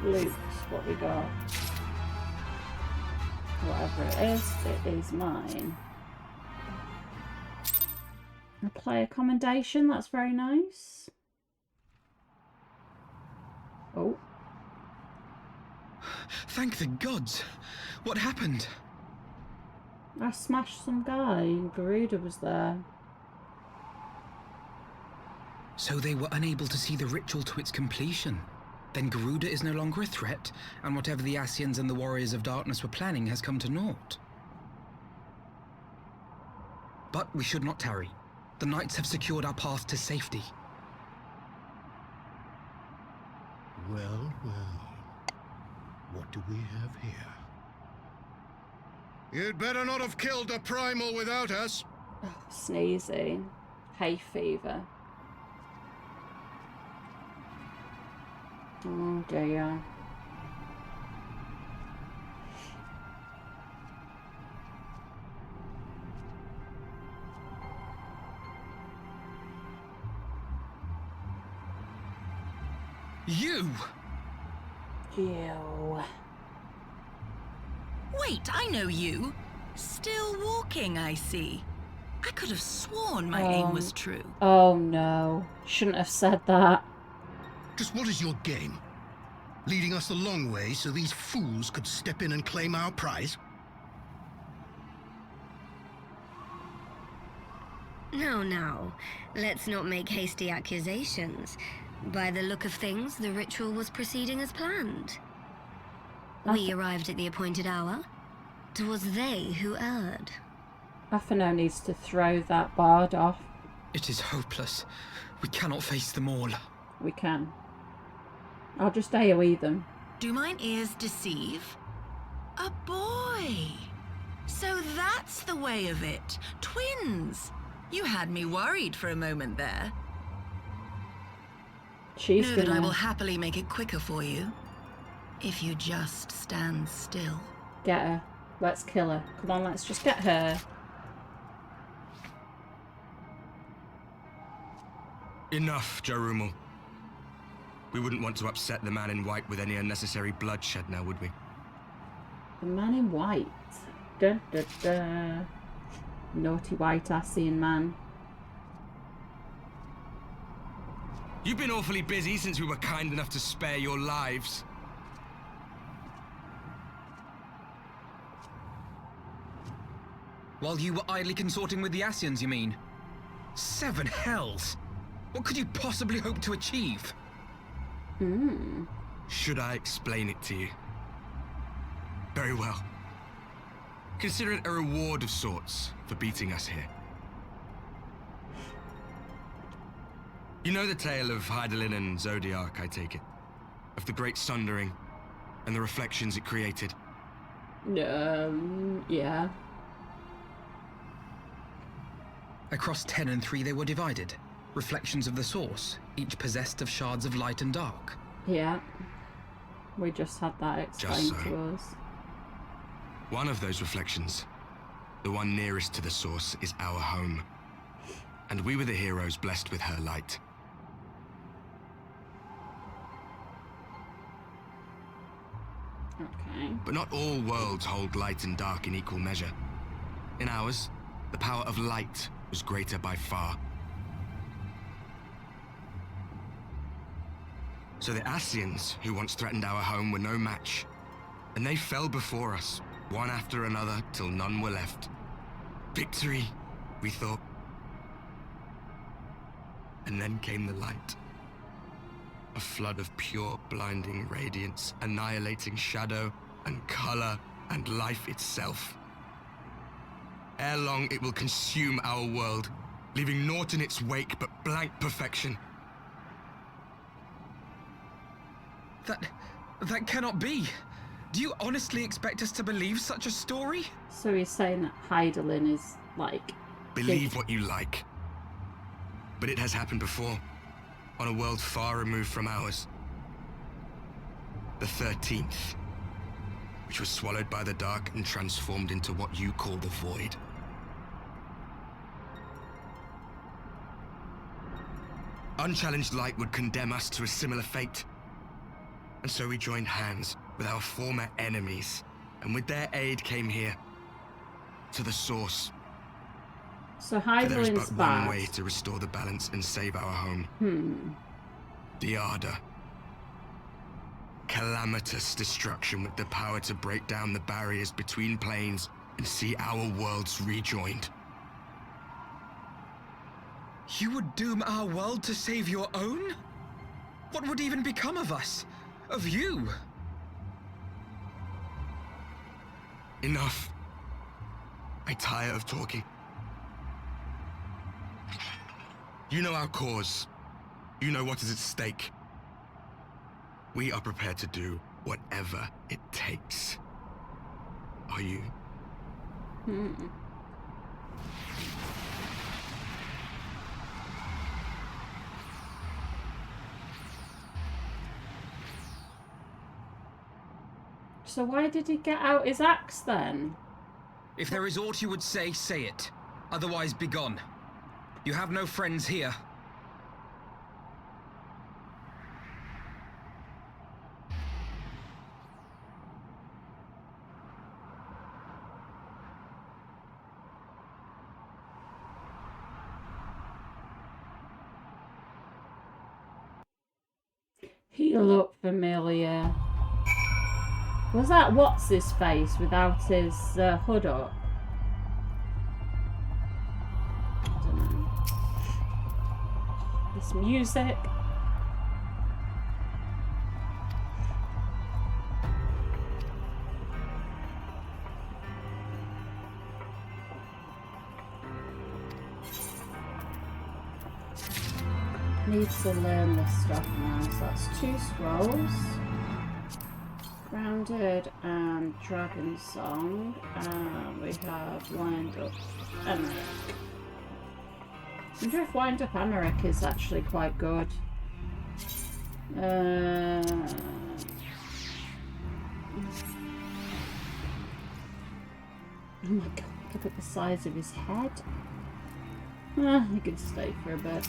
Loot, what we got? Whatever it is mine. Apply accommodation, that's very nice. Oh. Thank the gods! What happened? I smashed some guy and Garuda was there. So they were unable to see the ritual to its completion. Then Garuda is no longer a threat, and whatever the Ascians and the Warriors of Darkness were planning has come to naught. But we should not tarry. The knights have secured our path to safety. Well, well. What do we have here? You'd better not have killed the primal without us. Oh, sneezing. Hay fever. Oh dear. You! Ew. Wait, I know you. Still walking, I see. I could have sworn my aim was true. Oh no. Shouldn't have said that. Just what is your game? Leading us the long way so these fools could step in and claim our prize? No, no. Let's not make hasty accusations. By the look of things, the ritual was proceeding as planned. We arrived at the appointed hour. 'Twas they who erred. Atheno needs to throw that bard off. It is hopeless. We cannot face them all. We can. I'll just AoE them. Do mine ears deceive? A boy! So that's the way of it. Twins! You had me worried for a moment there. She's know gonna... that I will happily make it quicker for you. If you just stand still. Get her. Let's kill her. Come on, let's just get her. Enough, Jarumul. We wouldn't want to upset the man in white with any unnecessary bloodshed now, would we? The man in white. Dun, dun, dun. Naughty white Estinien man. You've been awfully busy since we were kind enough to spare your lives. While you were idly consorting with the Ascians, you mean? 7 hells! What could you possibly hope to achieve? Should I explain it to you? Very well. Consider it a reward of sorts for beating us here. You know the tale of Hydaelyn and Zodiac, I take it? Of the Great Sundering and the reflections it created? Yeah. Across 10 and 3 they were divided. Reflections of the source, each possessed of shards of light and dark. Yeah. We just had that explained to us. One of those reflections, the one nearest to the source, is our home. And we were the heroes blessed with her light. Okay. But not all worlds hold light and dark in equal measure. In ours, the power of light was greater by far. So the Ascians, who once threatened our home, were no match. And they fell before us, one after another, till none were left. Victory, we thought. And then came the light. A flood of pure, blinding radiance, annihilating shadow and color and life itself. Ere long, it will consume our world, leaving naught in its wake but blank perfection. That cannot be. Do you honestly expect us to believe such a story? So he's saying that Hydaelyn is, like... Believe what you like. But it has happened before, on a world far removed from ours. The 13th, which was swallowed by the dark and transformed into what you call the Void. Unchallenged light would condemn us to a similar fate. And so we joined hands with our former enemies, and with their aid came here, to the source. So For there is Hydaelyn's but bad. one way to restore the balance and save our home. The Ardor. Calamitous destruction with the power to break down the barriers between planes and see our worlds rejoined. You would doom our world to save your own? What would even become of us? Of you? Enough. I tire of talking. You know our cause. You know what is at stake. We are prepared to do whatever it takes. Are you? So why did he get out his axe then? If there is aught you would say, say it. Otherwise, begone. You have no friends here. He looked familiar. Was that what's his face without his hood up? I don't know. This music. Need to learn this stuff now. So that's 2 scrolls. Grounded and Dragon Song, and we have Wind Up Emmerich. I wonder if Wind Up Emmerich is actually quite good. my god, look at the size of his head. Ah, he could stay for a bit.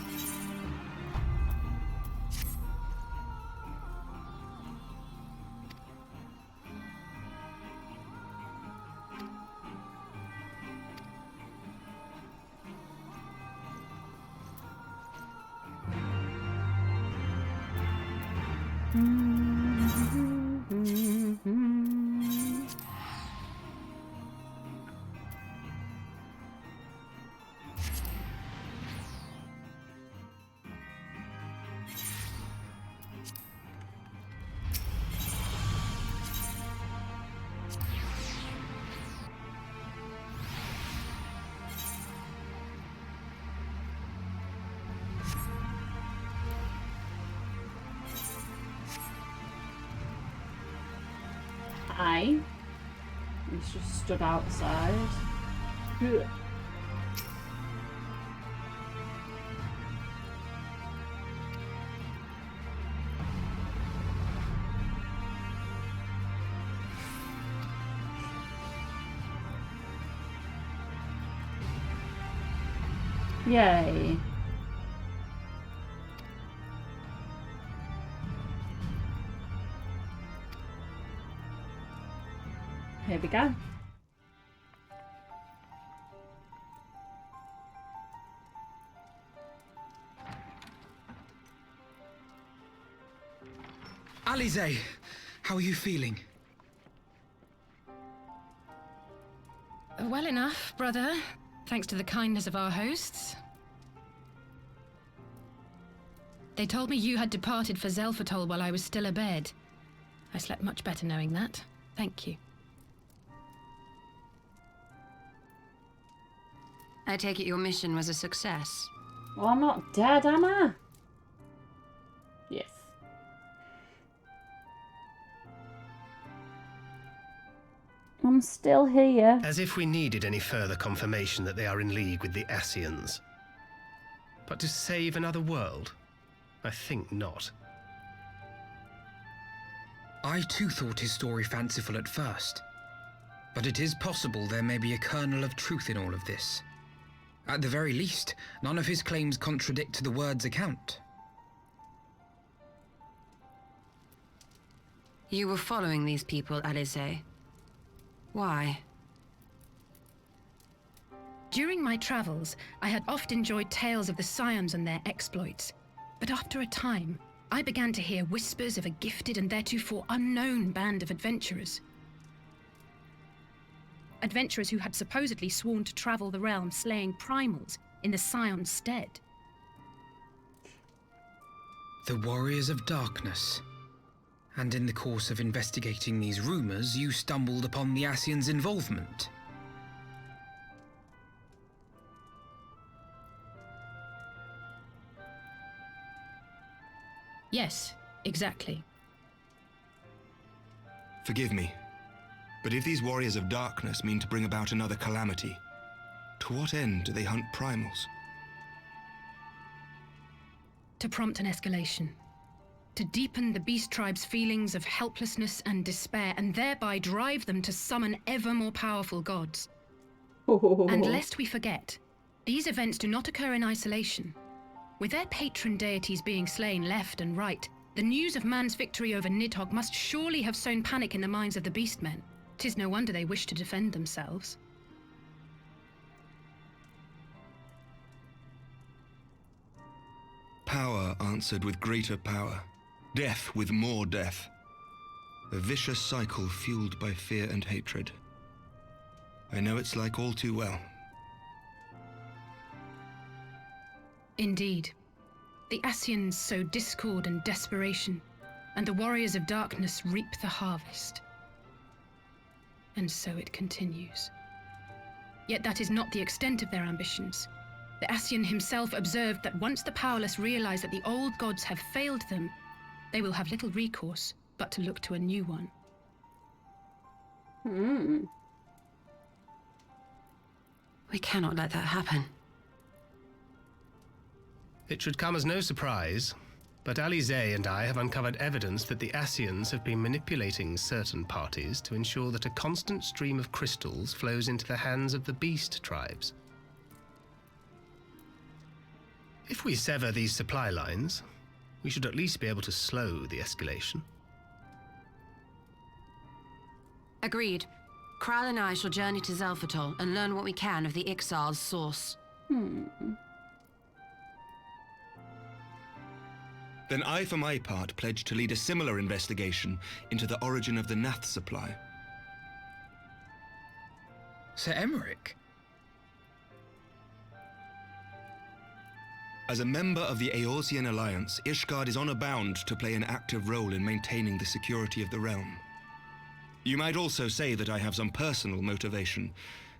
He's just stood outside. Ugh. Yay. Here we go. Alize, how are you feeling? Well enough, brother. Thanks to the kindness of our hosts. They told me you had departed for Zelfatol while I was still abed. I slept much better knowing that. Thank you. I take it your mission was a success. Well, I'm not dead, am I? Yes. I'm still here. As if we needed any further confirmation that they are in league with the Ascians. But to save another world? I think not. I too thought his story fanciful at first. But it is possible there may be a kernel of truth in all of this. At the very least, none of his claims contradict the word's account. You were following these people, Alize. Why? During my travels, I had oft enjoyed tales of the Scions and their exploits. But after a time, I began to hear whispers of a gifted and theretofore unknown band of adventurers. Adventurers who had supposedly sworn to travel the realm slaying primals in the Scion's stead. The Warriors of Darkness. And in the course of investigating these rumors, you stumbled upon the Ascians' involvement. Yes, exactly. Forgive me, but if these Warriors of Darkness mean to bring about another calamity, to what end do they hunt primals? To prompt an escalation. To deepen the beast tribe's feelings of helplessness and despair, and thereby drive them to summon ever more powerful gods. And lest we forget, these events do not occur in isolation. With their patron deities being slain left and right, the news of man's victory over Nidhogg must surely have sown panic in the minds of the beastmen. 'Tis no wonder they wish to defend themselves. Power answered with greater power. Death with more death. A vicious cycle fueled by fear and hatred. I know it's like all too well. Indeed. The Ascians sow discord and desperation, and the Warriors of Darkness reap the harvest. And so it continues. Yet that is not the extent of their ambitions. The Ascian himself observed that once the powerless realize that the old gods have failed them, they will have little recourse but to look to a new one. We cannot let that happen. It should come as no surprise, but Alizé and I have uncovered evidence that the Ascians have been manipulating certain parties to ensure that a constant stream of crystals flows into the hands of the beast tribes. If we sever these supply lines, we should at least be able to slow the escalation. Agreed. Kral and I shall journey to Zelphatol and learn what we can of the Ixal's source. Then I, for my part, pledge to lead a similar investigation into the origin of the Nath supply. Sir Emmerich? As a member of the Eorzean Alliance, Ishgard is honor bound to play an active role in maintaining the security of the realm. You might also say that I have some personal motivation,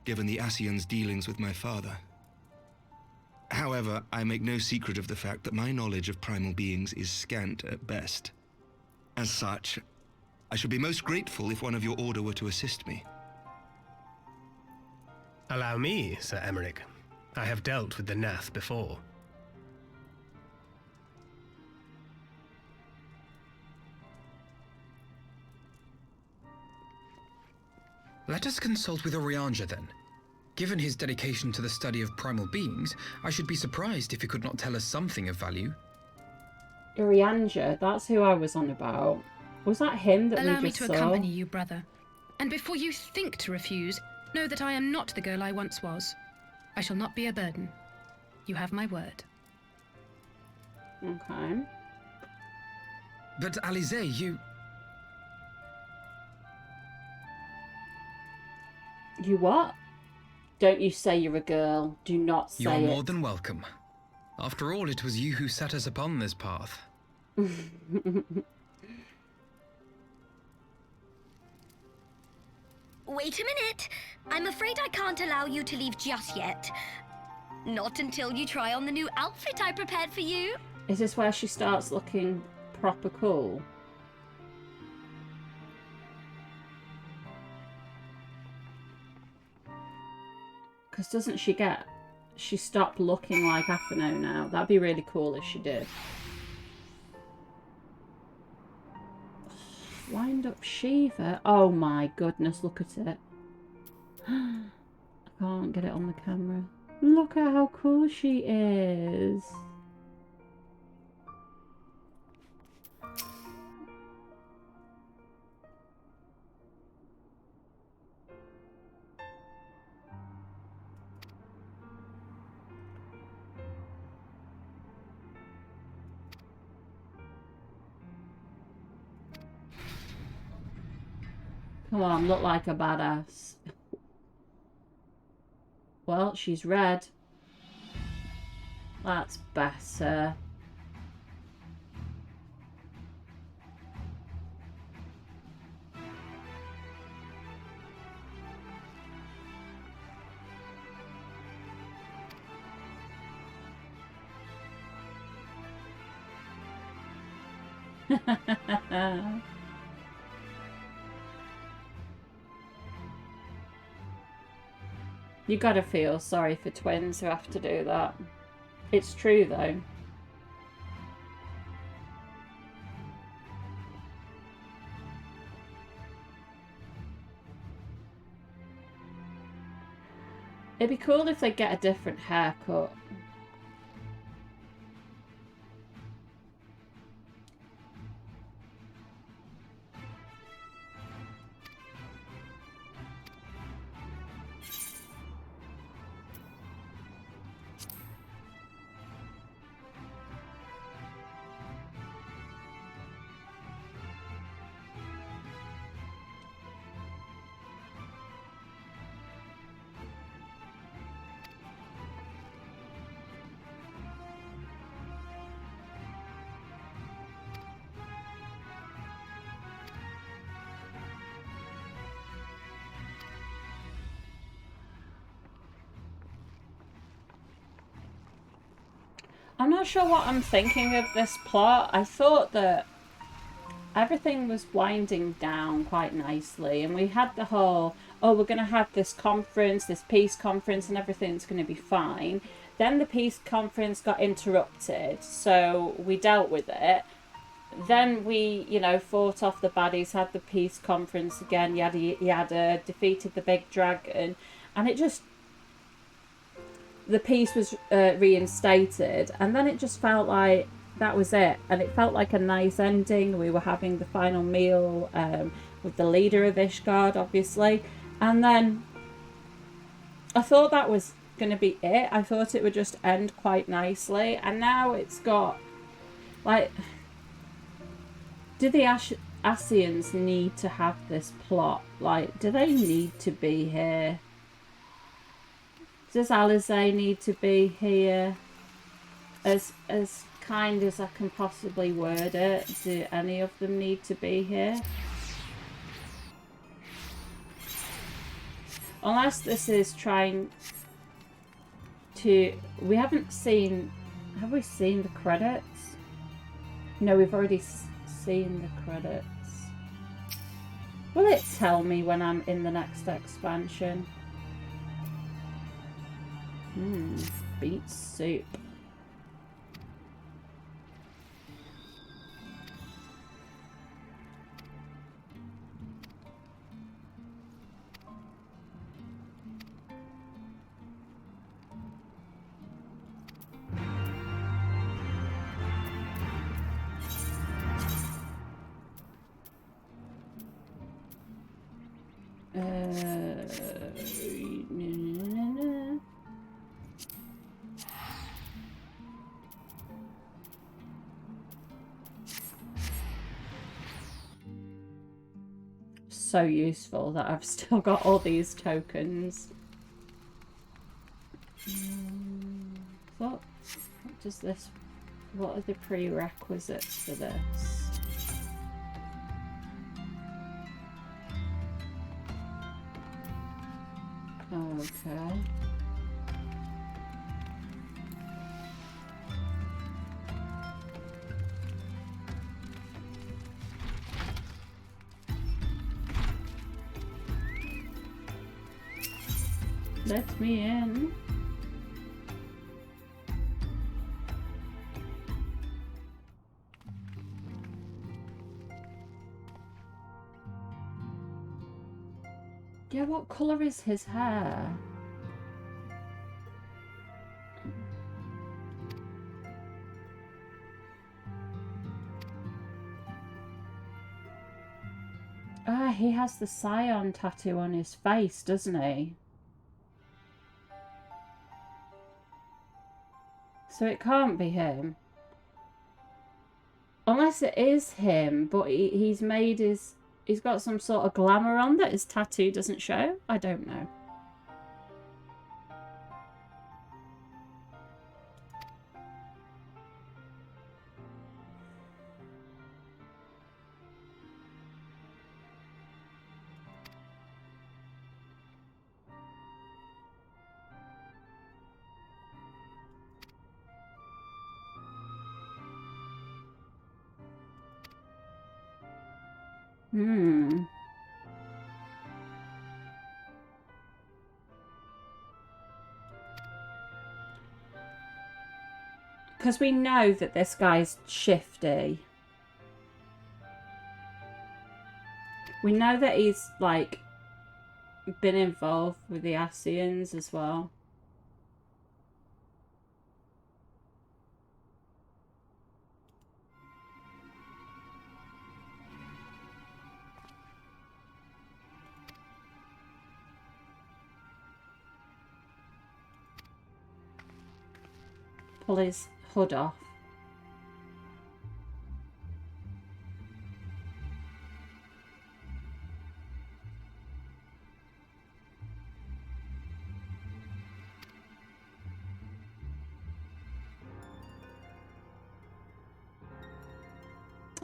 given the Ascians' dealings with my father. However, I make no secret of the fact that my knowledge of primal beings is scant at best. As such, I should be most grateful if one of your order were to assist me. Allow me, Sir Emmerich. I have dealt with the Nath before. Let us consult with Orianja then. Given his dedication to the study of primal beings, I should be surprised if he could not tell us something of value. Irianja, that's who I was on about. Was that him that Allow we me just to saw? accompany you, brother. And before you think to refuse, know that I am not the girl I once was. I shall not be a burden. You have my word. Okay. But Alizé, you... You what? Don't you say you're a girl. Do not say You're it. more than welcome. After all, it was you who set us upon this path. Wait a minute. I'm afraid I can't allow you to leave just yet. Not until you try on the new outfit I prepared for you. Is this where she starts looking proper cool? Because doesn't she get... She stopped looking like Atheno now. That'd be really cool if she did. Wind up Shiva. Oh my goodness, look at it. I can't get it on the camera. Look at how cool she is. Come on, look like a badass. Well, she's red. That's better. You gotta feel sorry for twins who have to do that. It's true though. It'd be cool if they get a different haircut. I'm not sure what I'm thinking of this plot. I thought that everything was winding down quite nicely, and we had the whole, oh, we're going to have this conference, this peace conference, and everything's going to be fine. Then the peace conference got interrupted, so we dealt with it. Then we, you know, fought off the baddies, had the peace conference again, yada yada, defeated the big dragon, and it just, the peace was reinstated, and then it just felt like that was it, and it felt like a nice ending. We were having the final meal with the leader of Ishgard, obviously, and then I thought that was going to be it. I thought it would just end quite nicely, and now it's got, like, do the Ascians need to have this plot? Like, do they need to be here? Does Alizé need to be here? As kind as I can possibly word it, do any of them need to be here? Unless this is trying to... We haven't seen... Have we seen the credits? No, we've already seen the credits. Will it tell me when I'm in the next expansion? Beet soup. So useful that I've still got all these tokens. What does this... What are the prerequisites for this? Okay. Let me in. Yeah, what colour is his hair? Ah, he has the Scion tattoo on his face, doesn't he? So it can't be him. Unless it is him, but he's made his... He's got some sort of glamour on that his tattoo doesn't show. I don't know. Because we know that this guy's shifty. We know that he's, like, been involved with the Ascians as well. Pull his hood off.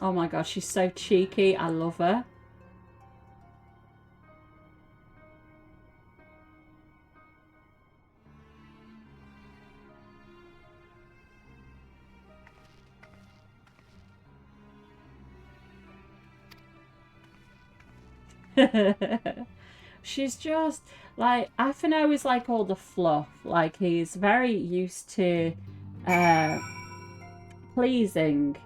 Oh my gosh, she's so cheeky. I love her. She's just like, Atheno is like all the fluff. Like, he's very used to pleasing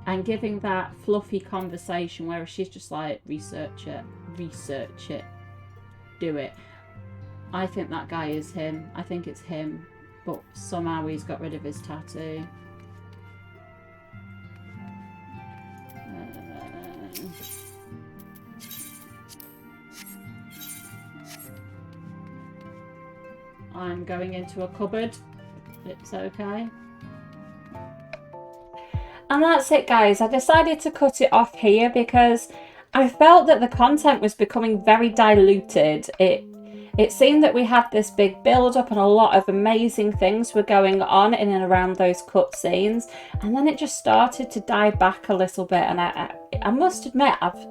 and giving that fluffy conversation, whereas she's just like, research it, do it. I think that guy is him. I think it's him, but somehow he's got rid of his tattoo. I'm going into a cupboard. It's okay. And that's it, guys. I decided to cut it off here because I felt that the content was becoming very diluted. It seemed that we had this big build-up and a lot of amazing things were going on in and around those cutscenes, and then it just started to die back a little bit. And I must admit, I've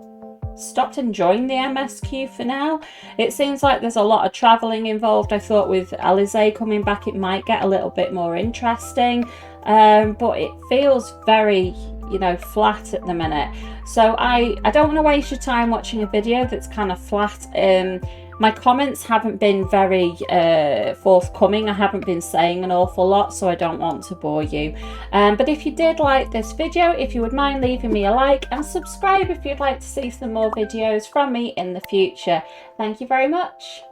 stopped enjoying the MSQ for now. It seems like there's a lot of traveling involved. I thought with Alize coming back it might get a little bit more interesting, but it feels very, you know, flat at the minute. So I don't want to waste your time watching a video that's kind of flat. My comments haven't been very forthcoming. I haven't been saying an awful lot, so I don't want to bore you. But if you did like this video, if you would mind leaving me a like and subscribe if you'd like to see some more videos from me in the future. Thank you very much.